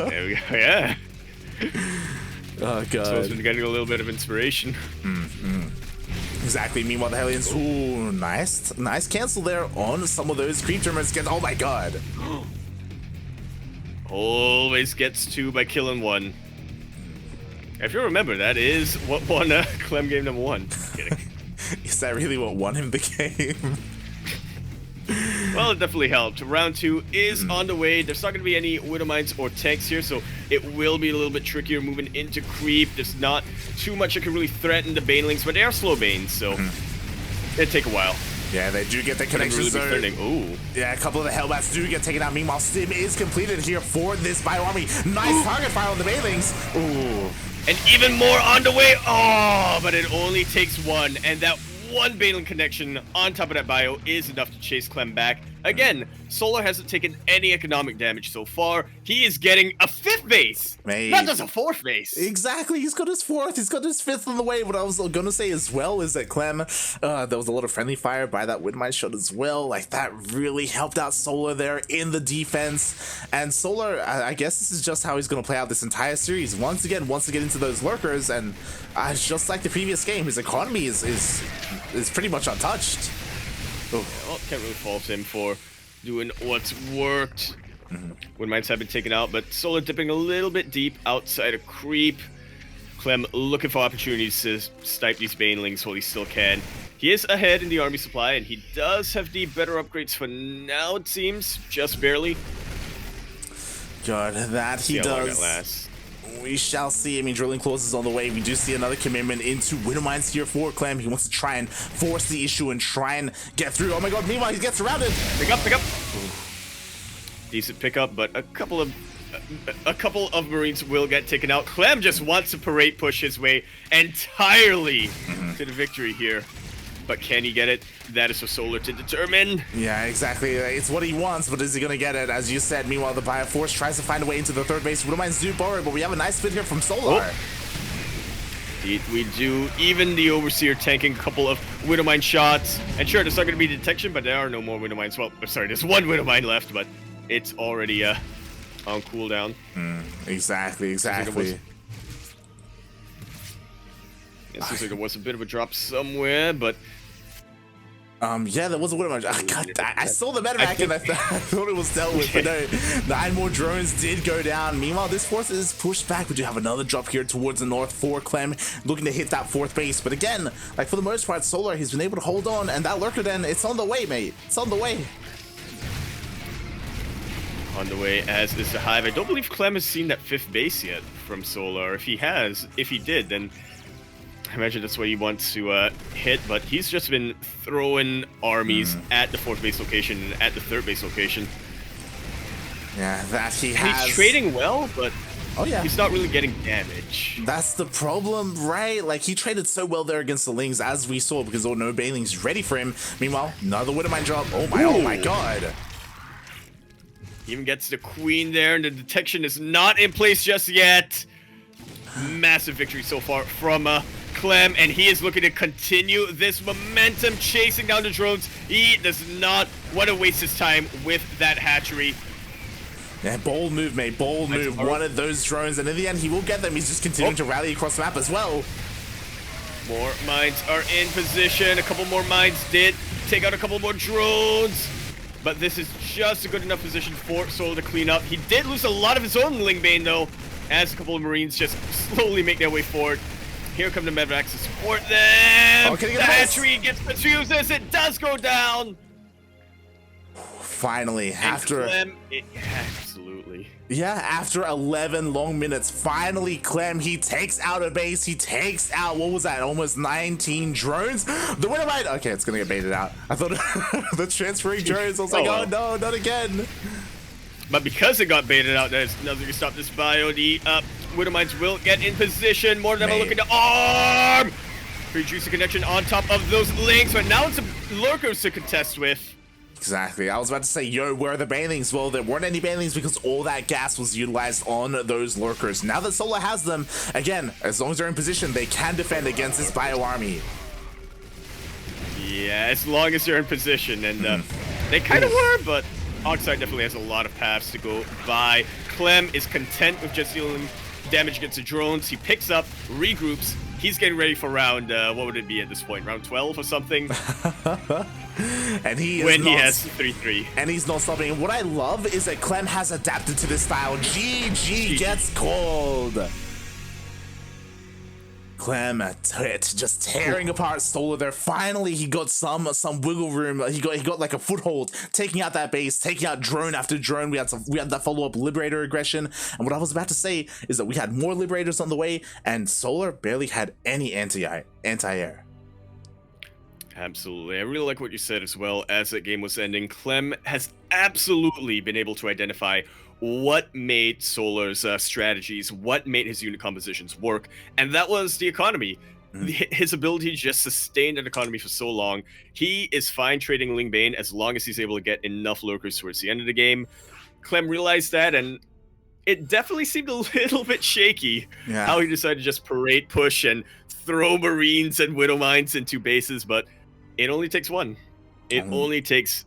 Speaker 1: There we go. Yeah.
Speaker 2: Oh god.
Speaker 1: So he's been getting a little bit of inspiration.
Speaker 2: Exactly. Meanwhile, the Hellions. Ooh, nice cancel there on some of those creep terminals. Oh my god.
Speaker 1: Always gets 2 by killing 1. If you remember, that is what won Clem game number 1. Kidding.
Speaker 2: Is that really what won him the game?
Speaker 1: Well, it definitely helped. Round 2 is on the way. There's not going to be any Widow Mines or tanks here, so it will be a little bit trickier moving into creep. There's not too much that can really threaten the Banelings, but they are slow Banes, so it'll take a while.
Speaker 2: Yeah, they do get the connection.
Speaker 1: Really ooh.
Speaker 2: Yeah, a couple of the Hellbats do get taken out. Meanwhile, Stim is completed here for this Bio Army. Nice target fire on the Banelings. Ooh.
Speaker 1: And even more on the way. Oh, but it only takes 1, and that one Baneling connection on top of that bio is enough to chase Clem back. Again, Solar hasn't taken any economic damage so far. He is getting a 5th base.
Speaker 2: Mate.
Speaker 1: Not just a 4th base.
Speaker 2: Exactly. He's got his 4th. He's got his 5th on the way. What I was going to say as well is that Clem, there was a lot of friendly fire by that Windmine shot as well. Like, that really helped out Solar there in the defense. And Solar, I guess this is just how he's going to play out this entire series. Once again, wants to get into those lurkers. And just like the previous game, his economy is pretty much untouched.
Speaker 1: Yeah, well, can't really fault him for doing what's worked. Windmines have been taken out, but Solar dipping a little bit deep outside of creep. Clem looking for opportunities to snipe these Banelings while he still can. He is ahead in the army supply, and he does have the better upgrades for now, it seems. Just barely.
Speaker 2: God, that he does.
Speaker 1: How long that lasts.
Speaker 2: We shall see. I mean, drilling claws is on the way. We do see another commitment into Widow Mines here for Clem. He wants to try and force the issue and try and get through. Oh my god, meanwhile, he gets surrounded.
Speaker 1: Pick up. Decent pickup, but a couple of Marines will get taken out. Clem just wants to parade push his way entirely to the victory here. But can he get it? That is for Solar to determine.
Speaker 2: Yeah, exactly. It's what he wants, but is he going to get it? As you said, meanwhile, the Bioforce tries to find a way into the third base. Widow Mines do borrow, but we have a nice fit here from Solar.
Speaker 1: Oh. We do. Even the Overseer tanking a couple of Widow Mine shots. And sure, there's not going to be detection, but there are no more Widow Mines. Well, sorry, there's one Widow Mine left, but it's already on cooldown.
Speaker 2: Exactly.
Speaker 1: It seems like there was a bit of a drop somewhere, but
Speaker 2: yeah, there was a Widow Mine. I saw the medevac and I thought it was dealt with, but no, 9 more drones did go down. Meanwhile, this force is pushed back. We do have another drop here towards the north for Clem, looking to hit that 4th base. But again, like for the most part, Solar, he's been able to hold on, and that lurker den, it's on the way, mate. It's on the way.
Speaker 1: On the way, as is the Hive. I don't believe Clem has seen that 5th base yet from Solar. If he did, then I imagine that's what he wants to hit, but he's just been throwing armies at the 4th base location and at the 3rd base location.
Speaker 2: Yeah, that he
Speaker 1: And
Speaker 2: has.
Speaker 1: he's trading well, but
Speaker 2: Oh yeah.
Speaker 1: he's not really getting damage.
Speaker 2: That's the problem, right? Like, he traded so well there against the Lings, as we saw, because no Baneling's ready for him. Meanwhile, another Widowmine drop. Oh my god.
Speaker 1: He even gets the queen there, and the detection is not in place just yet. Massive victory so far from Clem, and he is looking to continue this momentum, chasing down the drones. He does not want to waste his time with that hatchery.
Speaker 2: Yeah, bold move, mate. Bold move. Wanted those drones, and in the end, he will get them. He's just continuing to rally across the map as well.
Speaker 1: More mines are in position. A couple more mines did take out a couple more drones. But this is just a good enough position for Solar to clean up. He did lose a lot of his own Lingbane, though, as a couple of Marines just slowly make their way forward. Here come the Medvacs to support them.
Speaker 2: Oh,
Speaker 1: the hatchery gets confused as it does go down.
Speaker 2: Finally, after
Speaker 1: absolutely.
Speaker 2: Yeah, after 11 long minutes, finally Clem, he takes out a base, he takes out, what was that, almost 19 drones? The Widowmine, okay, it's gonna get baited out. I thought the transferring drones, I was like, oh no, not again.
Speaker 1: But because it got baited out, there's nothing to stop this bio. The Widowmines will get in position. More of them are looking to arm. Pretty juicy connection on top of those links, but now it's some lurkers to contest with.
Speaker 2: Exactly. I was about to say, yo, where are the banelings? Well, there weren't any banelings because all that gas was utilized on those lurkers. Now that Solar has them, again, as long as they're in position, they can defend against this bio army.
Speaker 1: Yeah, as long as they're in position, and they kind of were, but Oxide definitely has a lot of paths to go by. Clem is content with just dealing damage against the drones. He picks up, regroups. He's getting ready for round, what would it be at this point? Round 12 or something?
Speaker 2: And he
Speaker 1: has 3-3.
Speaker 2: And he's not stopping. And what I love is that Clem has adapted to this style. GG gets called. Clem just tearing apart Solar there. Finally, he got some wiggle room. He got like a foothold, taking out that base, taking out drone after drone. We had that follow-up Liberator aggression. And what I was about to say is that we had more Liberators on the way, and Solar barely had any anti-air.
Speaker 1: Absolutely. I really like what you said as well. As that game was ending, Clem has absolutely been able to identify what made Solar's strategies, what made his unit compositions work, and that was the economy. His ability to just sustain an economy for so long. He is fine trading Lingbane as long as he's able to get enough lurkers towards the end of the game. Clem realized that, and it definitely seemed a little bit shaky how he decided to just parade push and throw Marines and Widowmines into bases, but it only takes one. It only takes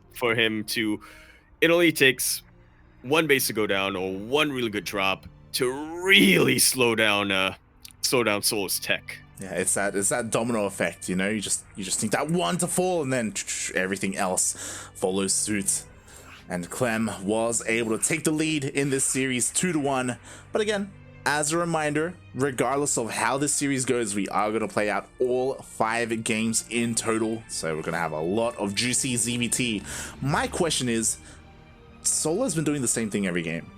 Speaker 1: one base to go down or one really good drop to really slow down Solar's tech.
Speaker 2: Yeah, it's that domino effect, you know. You just need that one to fall, and then everything else follows suit. And Clem was able to take the lead in this series 2-1. But again, as a reminder, regardless of how this series goes, we are going to play out all 5 games in total. So we're going to have a lot of juicy ZvT. My question is, Solar's been doing the same thing every game.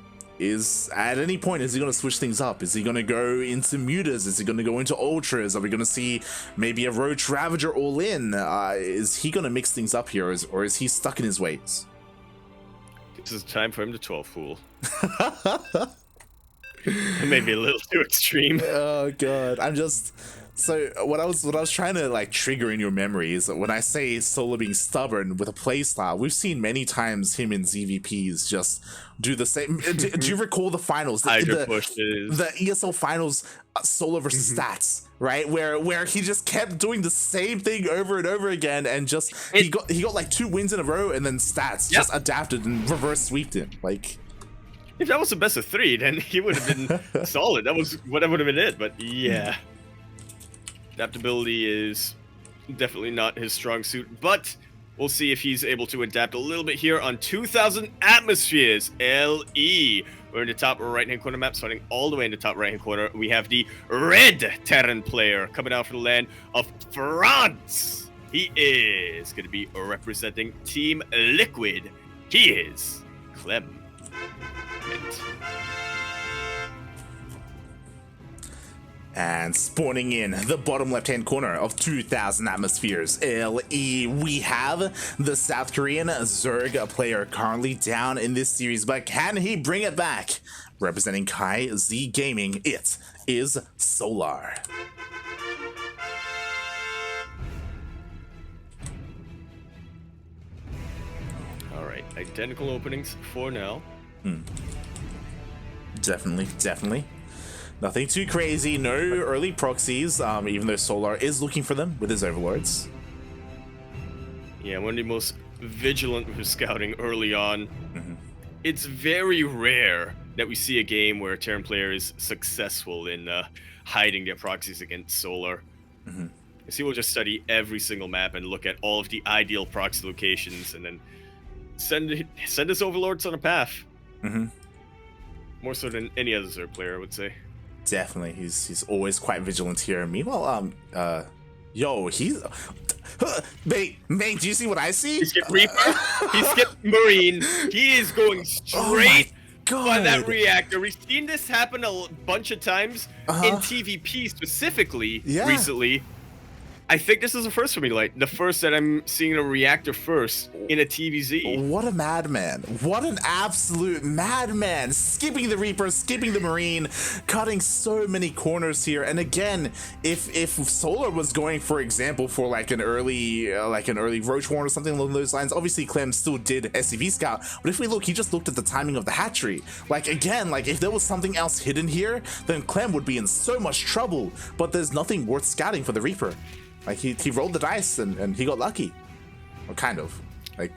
Speaker 2: At any point, is he going to switch things up? Is he going to go into mutas? Is he going to go into ultras? Are we going to see maybe a Roach Ravager all in? Is he going to mix things up here, or is he stuck in his ways?
Speaker 1: This is time for him to 12 fool. Maybe a little too extreme.
Speaker 2: Oh god, so what I was trying to like trigger in your memory is that when I say Solar being stubborn with a playstyle, we've seen many times him in ZVPs just do the same. Do you recall the finals? The ESL finals, Solar versus Stats, right? Where he just kept doing the same thing over and over again, and just he got like 2 wins in a row, and then Stats just adapted and reverse sweeped him. Like,
Speaker 1: if that was a best of 3, then he would have been solid. That would have been it. But yeah, adaptability is definitely not his strong suit. But we'll see if he's able to adapt a little bit here on 2,000 Atmospheres LE. We're in the top right-hand corner map, starting all the way in the top right-hand corner. We have the red Terran player coming out from the land of France. He is going to be representing Team Liquid. He is Clem.
Speaker 2: And spawning in the bottom left-hand corner of 2,000 atmospheres, LE, we have the South Korean Zerg player currently down in this series, but can he bring it back? Representing Kai Z Gaming, it is Solar.
Speaker 1: All right, identical openings for now.
Speaker 2: Definitely. Nothing too crazy, no early proxies, even though Solar is looking for them with his overlords.
Speaker 1: Yeah, one of the most vigilant with his scouting early on. It's very rare that we see a game where a Terran player is successful in hiding their proxies against Solar. He will just study every single map and look at all of the ideal proxy locations and then send his overlords on a path. More so than any other Zerg player, I would say.
Speaker 2: Definitely, he's always quite vigilant here. Meanwhile, yo, he's mate, do you see what I see?
Speaker 1: He skipped Reaper, he skipped Marine, he is going straight for that reactor. We've seen this happen a bunch of times in TVP specifically recently. I think this is the first for me, like the first that I'm seeing a reactor first in a TVZ.
Speaker 2: What a madman. What an absolute madman. Skipping the Reaper, skipping the Marine, cutting so many corners here. And again, if Solar was going, for example, for like an early Roach Horn or something along those lines, obviously Clem still did SCV Scout. But if we look, he just looked at the timing of the hatchery. Like again, like if there was something else hidden here, then Clem would be in so much trouble. But there's nothing worth scouting for the Reaper. Like he rolled the dice and he got lucky, or kind of, like.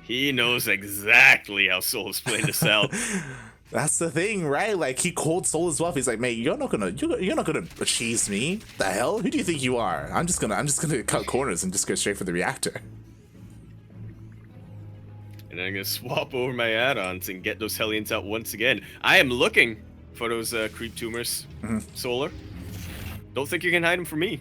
Speaker 1: He knows exactly how Soul's playing this out.
Speaker 2: That's the thing, right? Like he called Soul as well. He's like, mate, you're not gonna cheese me. The hell? Who do you think you are? I'm just gonna cut corners and just go straight for the reactor.
Speaker 1: And I'm gonna swap over my add-ons and get those Hellions out once again. I am looking for those creep tumors, Solar. Don't think you can hide them from me.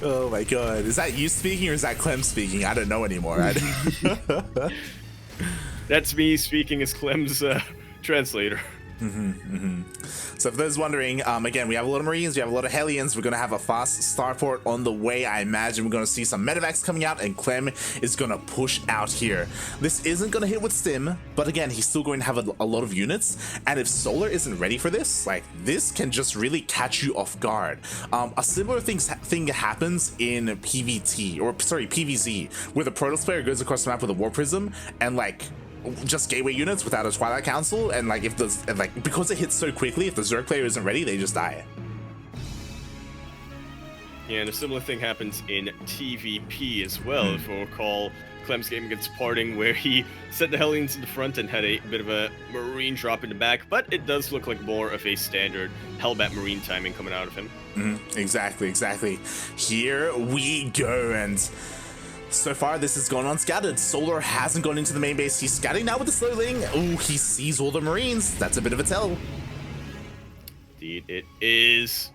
Speaker 2: Oh my god. Is that you speaking or is that Clem speaking? I don't know anymore.
Speaker 1: That's me speaking as Clem's translator.
Speaker 2: So for those wondering, again, we have a lot of Marines, we have a lot of Hellions. We're going to have a fast starport on the way. I imagine we're going to see some medevacs coming out, and Clem is going to push out here. This isn't going to hit with Stim, but again, he's still going to have a lot of units, and if Solar isn't ready for this, like, this can just really catch you off guard. A similar thing happens in PVZ, where the Protoss player goes across the map with a War Prism, and like, just gateway units without a Twilight Council, and like if the because it hits so quickly, if the Zerg player isn't ready, they just die.
Speaker 1: Yeah, and a similar thing happens in TVP as well. If we'll recall Clem's game against Parting, where he set the Hellions in the front and had a bit of a Marine drop in the back, but it does look like more of a standard Hellbat Marine timing coming out of him.
Speaker 2: Exactly. Here we go, and so far, this has gone unscattered. Solar hasn't gone into the main base. He's scouting now with the slowling. Oh, he sees all the Marines. That's a bit of a tell.
Speaker 1: Indeed, it is.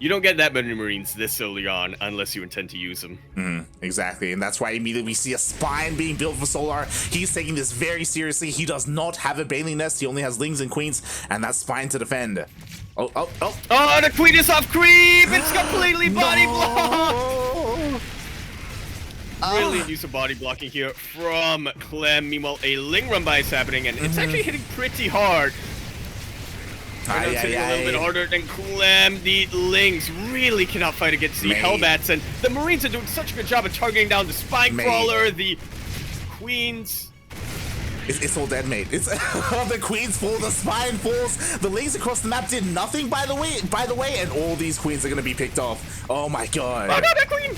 Speaker 1: You don't get that many Marines this early on unless you intend to use them.
Speaker 2: Exactly, and that's why immediately we see a spine being built for Solar. He's taking this very seriously. He does not have a Baneling Nest. He only has Lings and Queens, and that spine to defend. Oh!
Speaker 1: Oh, the Queen is off creep! It's completely body blocked! Really use of body blocking here from Clem. Meanwhile, a Ling run by is happening, and it's actually hitting pretty hard. It's hitting a little bit harder than Clem. The Lings really cannot fight against the Hellbats, and the Marines are doing such a good job of targeting down the Spine Crawler, the Queens.
Speaker 2: It's all dead, mate. It's the Queens fall, the Spine falls, the Lings across the map did nothing, by the way, and all these Queens are gonna be picked off. Oh my god.
Speaker 1: Oh no, that Queen!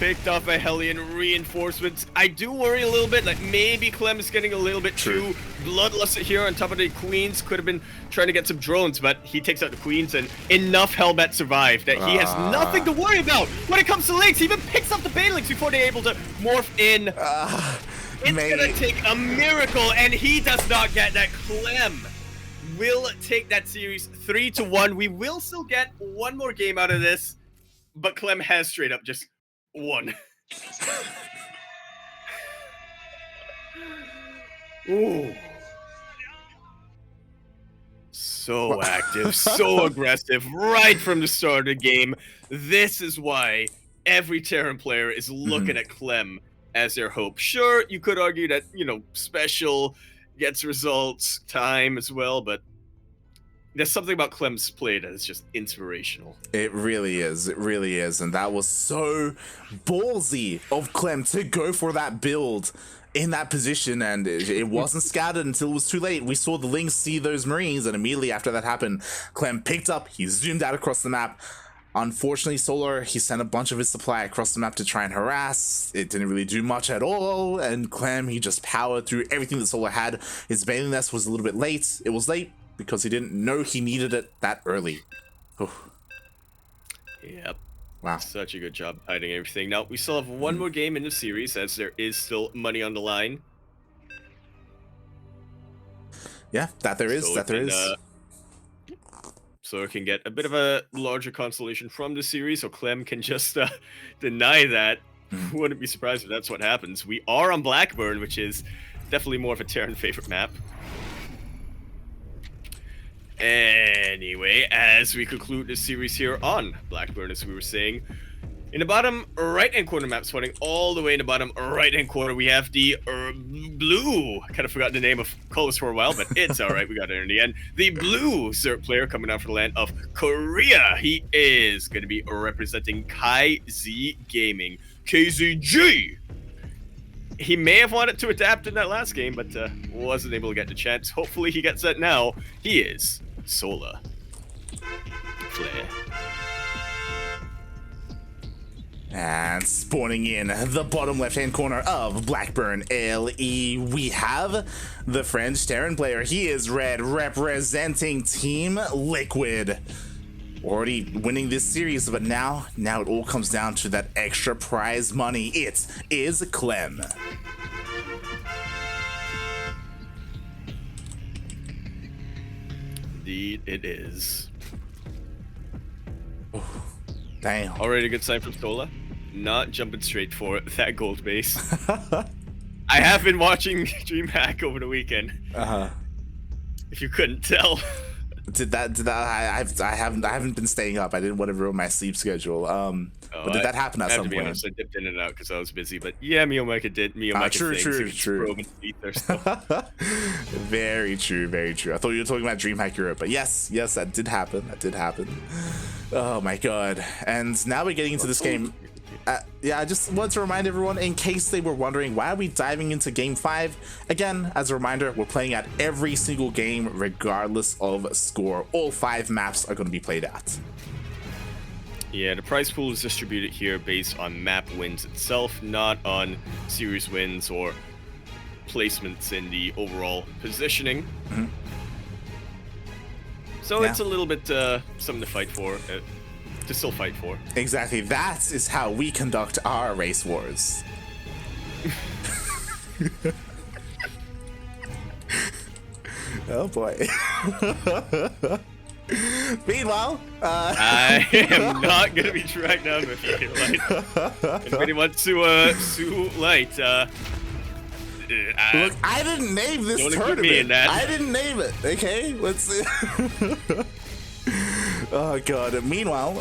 Speaker 1: Picked off a Hellion reinforcements. I do worry a little bit that maybe Clem is getting a little bit too bloodlusted here on top of the Queens. Could have been trying to get some drones, but he takes out the Queens, and enough Hellbat survive that he has nothing to worry about when it comes to Lynx. He even picks up the Banelings before they're able to morph in. It's gonna take a miracle, and he does not get that. Clem will take that series 3-1. We will still get one more game out of this, but Clem has straight up just won. Ooh. so active, so aggressive right from the start of the game. This is why every Terran player is looking at Clem as their hope. Sure, you could argue that, Special gets results, time as well, but there's something about Clem's play that is just inspirational.
Speaker 2: It really is. It really is. And that was so ballsy of Clem to go for that build in that position, and it wasn't scouted until it was too late. We saw the Lynx see those Marines, and immediately after that happened, Clem picked up, he zoomed out across the map. Unfortunately, Solar, he sent a bunch of his supply across the map to try and harass. It didn't really do much at all, and Clem, he just powered through everything that Solar had. His Bathing Nest was a little bit late. It was late because he didn't know he needed it that early.
Speaker 1: Yep.
Speaker 2: Wow.
Speaker 1: Such a good job hiding everything. Now, we still have one more game in the series, as there is still money on the line.
Speaker 2: Yeah, there is.
Speaker 1: So it can get a bit of a larger consolation from the series, so Clem can just deny that. Wouldn't be surprised if that's what happens. We are on Blackburn, which is definitely more of a Terran favorite map. Anyway, as we conclude this series here on Blackburn, as we were saying, in the bottom right-hand corner map spawning all the way in the bottom right-hand corner, we have the blue. I kind of forgot the name of colors for a while, but it's all right. We got it in the end. The blue Zerg player coming out from the land of Korea. He is going to be representing KZ Gaming. KZG! He may have wanted to adapt in that last game, but wasn't able to get the chance. Hopefully he gets that now. He is Sola. Flare.
Speaker 2: And spawning in the bottom left-hand corner of Blackburn LE, we have the French Terran player. He is red, representing Team Liquid. Already winning this series, but now it all comes down to that extra prize money. It is Clem.
Speaker 1: Indeed, it is.
Speaker 2: Oh, damn.
Speaker 1: Already a good sign from Sola. Not jumping straight for that gold base. I have been watching DreamHack over the weekend. If you couldn't tell.
Speaker 2: I haven't been staying up. I didn't want to ruin my sleep schedule. But did that happen at some point?
Speaker 1: Honest, I dipped in and out because I was busy. But yeah, Miyomika did.
Speaker 2: True. Very true. I thought you were talking about DreamHack Europe, but yes, that did happen. Oh my god! And now we're getting into this game. Yeah, I just want to remind everyone, in case they were wondering, why are we diving into Game 5? Again, as a reminder, we're playing at every single game, regardless of score. All 5 maps are going to be played at.
Speaker 1: Yeah, the prize pool is distributed here based on map wins itself, not on series wins or placements in the overall positioning. So yeah, it's a little bit something to fight for. To still fight for.
Speaker 2: Exactly. That is how we conduct our race wars. Oh boy. Meanwhile,
Speaker 1: I am not gonna be dragged down with you, Light. Anybody wants to sue Light?
Speaker 2: Look, I didn't name this tournament. I didn't name it. Okay, let's see. Oh god. Meanwhile,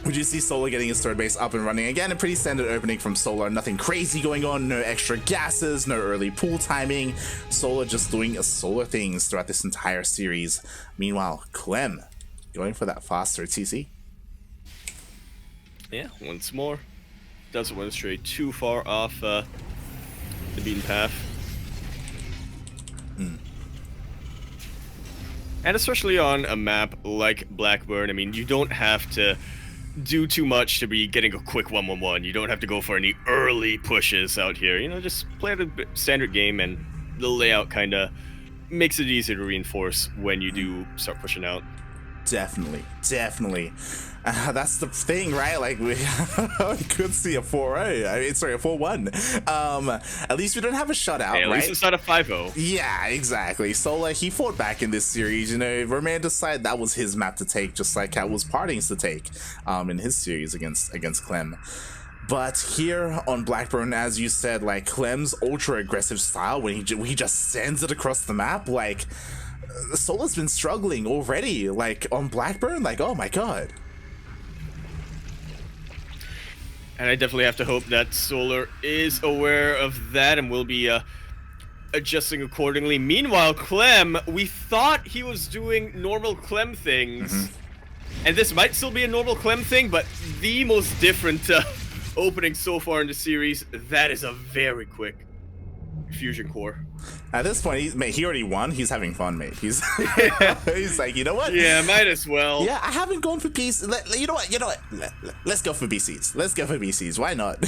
Speaker 2: would you see Solar getting his third base up and running again? A pretty standard opening from Solar. Nothing crazy going on. No extra gases. No early pool timing. Solar just doing Solar things throughout this entire series. Meanwhile, Clem going for that faster TC.
Speaker 1: Yeah, once more. Doesn't want to stray too far off the beaten path. And especially on a map like Blackburn, I mean, you don't have to do too much to be getting a quick 1-1-1. You don't have to go for any early pushes out here. You know, just play the standard game, and the layout kind of makes it easier to reinforce when you do start pushing out.
Speaker 2: Definitely. That's the thing, right? Like, we could see a 4-0. I mean, sorry, a 4-1. At least we don't have a shutout, right?
Speaker 1: At least it's not a 5-0.
Speaker 2: Yeah, exactly. So, like, he fought back in this series. You know, Roman decided that was his map to take, just like how it was Parting's to take in his series against Clem. But here on Blackburn, as you said, like, Clem's ultra aggressive style, when he just sends it across the map, like, Solar's been struggling already, like on Blackburn, like, oh my god.
Speaker 1: And I definitely have to hope that Solar is aware of that and will be adjusting accordingly. Meanwhile, Clem, we thought he was doing normal Clem things. And this might still be a normal Clem thing, but the most different opening so far in the series, that is a very quick fusion core.
Speaker 2: At this point, mate, he already won. He's having fun, mate. He's he's like, you know what?
Speaker 1: Yeah, might as well.
Speaker 2: Yeah, I haven't gone for PCs. You know what? Let's go for BCs. Let's go for BCs. Why not?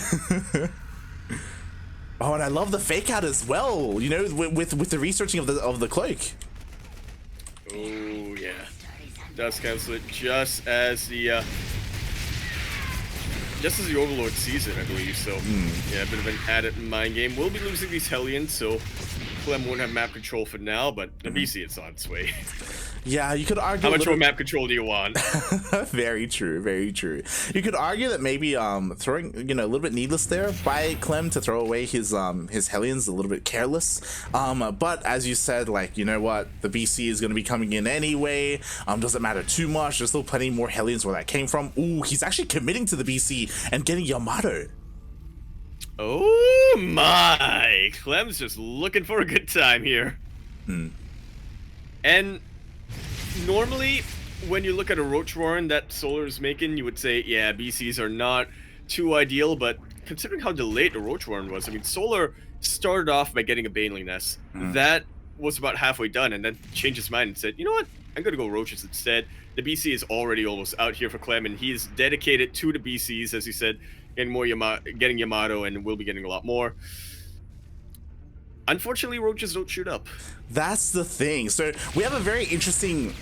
Speaker 2: Oh, and I love the fake out as well. You know, with the researching of the cloak.
Speaker 1: Oh yeah, does cancel it just as the Overlord sees it, I believe. So yeah, a bit of an added mind game. We'll be losing these Hellions, so Clem won't have map control for now, but the BC is on its way.
Speaker 2: Yeah, you could argue.
Speaker 1: How much more map control do you want?
Speaker 2: Very true, very true. You could argue that maybe throwing, you know, a little bit needless there by Clem to throw away his Hellions, a little bit careless. But as you said, like, you know what, the BC is going to be coming in anyway. Doesn't matter too much. There's still plenty more Hellions where that came from. Ooh, he's actually committing to the BC and getting Yamato.
Speaker 1: Oh my! Clem's just looking for a good time here. And normally, when you look at a Roach Warren that Solar is making, you would say, yeah, BCs are not too ideal, but considering how delayed the Roach Warren was, I mean, Solar started off by getting a Baneling Nest. That was about halfway done, and then changed his mind and said, you know what, I'm gonna go Roaches instead. The BC is already almost out here for Clem, and he is dedicated to the BCs, as he said, getting Yamato, and we'll be getting a lot more. Unfortunately, Roaches don't shoot up.
Speaker 2: That's the thing. So we have a very interesting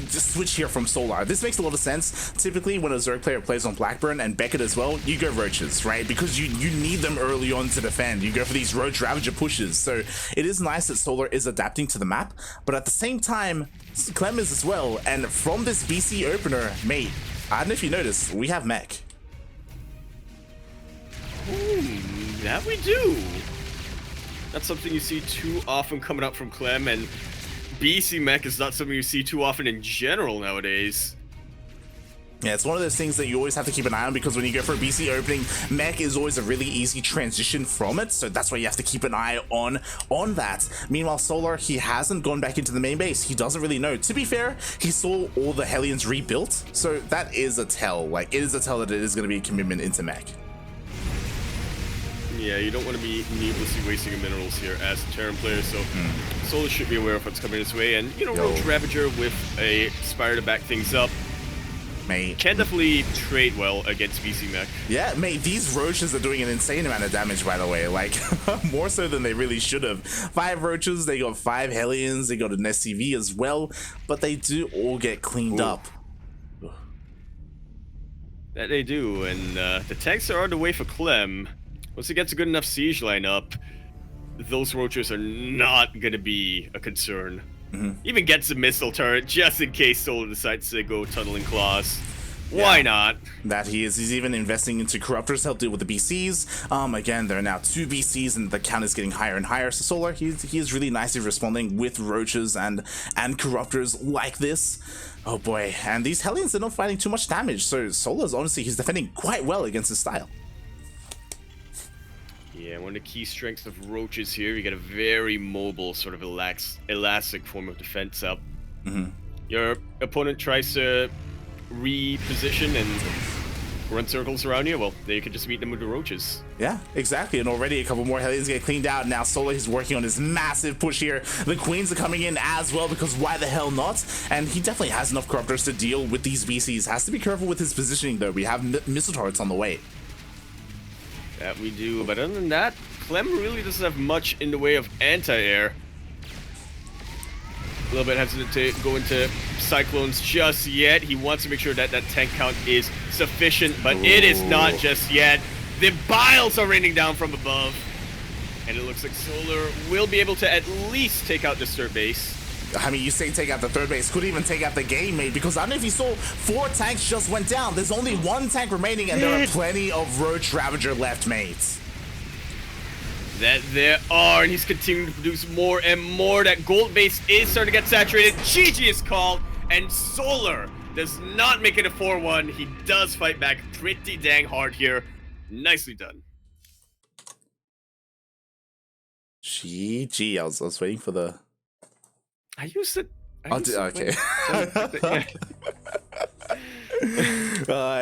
Speaker 2: switch here from Solar. This makes a lot of sense. Typically, when a Zerg player plays on Blackburn and Beckett as well, you go Roaches, right? Because you need them early on to defend. You go for these Roach Ravager pushes. So it is nice that Solar is adapting to the map, but at the same time, Clem is as well. And from this BC opener, mate, I don't know if you noticed, we have mech.
Speaker 1: That we do. That's something you see too often coming up from Clem, and BC mech is not something you see too often in general nowadays.
Speaker 2: Yeah, it's one of those things that you always have to keep an eye on, because when you go for a BC opening, mech is always a really easy transition from it, so that's why you have to keep an eye on that. Meanwhile, Solar, he hasn't gone back into the main base. He doesn't really know. To be fair, he saw all the Hellions rebuilt, so that is a tell. Like, it is a tell that it is going to be a commitment into mech.
Speaker 1: Yeah, you don't want to be needlessly wasting your minerals here as a Terran player, so Solar should be aware of what's coming his way, and, you know, Roach Ravager with a Spire to back things up,
Speaker 2: mate,
Speaker 1: can definitely trade well against BC mech.
Speaker 2: Yeah, mate, these Roaches are doing an insane amount of damage, by the way, like, more so than they really should have. 5 Roaches, they got 5 Hellions, they got an SCV as well, but they do all get cleaned up.
Speaker 1: That they do, and the tanks are on the way for Clem. Once he gets a good enough siege lineup, those Roaches are not going to be a concern. Even gets a missile turret just in case Solar decides to go Tunneling Claws. Why not?
Speaker 2: That he is. He's even investing into Corruptors to help deal with the BCs. Again, there are now 2 BCs and the count is getting higher and higher. So Solar, he is really nicely responding with Roaches and Corruptors like this. Oh boy, and these Hellions are not fighting too much damage. So Solar's honestly, he's defending quite well against his style.
Speaker 1: Yeah, one of the key strengths of Roaches here, you get a very mobile, sort of elastic form of defense up. Your opponent tries to reposition and run circles around you, well, then you can just meet them with the Roaches.
Speaker 2: Yeah, exactly, and already a couple more Hellions get cleaned out. Now Solar is working on his massive push here. The Queens are coming in as well, because why the hell not? And he definitely has enough Corruptors to deal with these BCs. Has to be careful with his positioning though. We have missile turrets on the way.
Speaker 1: That we do, but other than that, Clem really doesn't have much in the way of anti-air. A little bit hesitant to go into Cyclones just yet. He wants to make sure that that tank count is sufficient, but it is not just yet. The biles are raining down from above, and it looks like Solar will be able to at least take out this third base.
Speaker 2: I mean, you say take out the third base, could even take out the game, mate, because I don't know if you saw 4 tanks just went down. There's only 1 tank remaining, and there are plenty of Roach Ravager left, mate.
Speaker 1: that there are, and he's continuing to produce more and more. That gold base is starting to get saturated. GG is called, and Solar does not make it a 4-1. He does fight back pretty dang hard here. Nicely done.
Speaker 2: GG. I was waiting for the.
Speaker 1: I used it.
Speaker 2: Okay.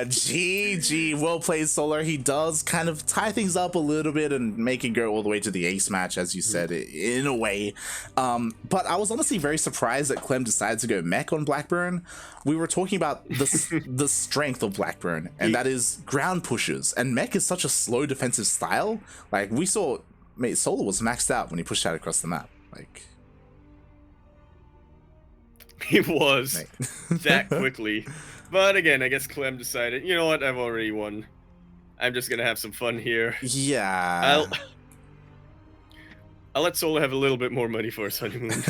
Speaker 2: GG, well played, Solar. He does kind of tie things up a little bit and make it go all the way to the ace match, as you said, in a way. But I was honestly very surprised that Clem decided to go mech on Blackburn. We were talking about the strength of Blackburn, and that is ground pushes. And mech is such a slow defensive style. Like, we saw, mate, Solar was maxed out when he pushed out across the map. Like,
Speaker 1: he was that quickly. But again, I guess Clem decided, you know what, I've already won. I'm just gonna have some fun here.
Speaker 2: Yeah.
Speaker 1: I'll let Solar have a little bit more money for his honeymoon.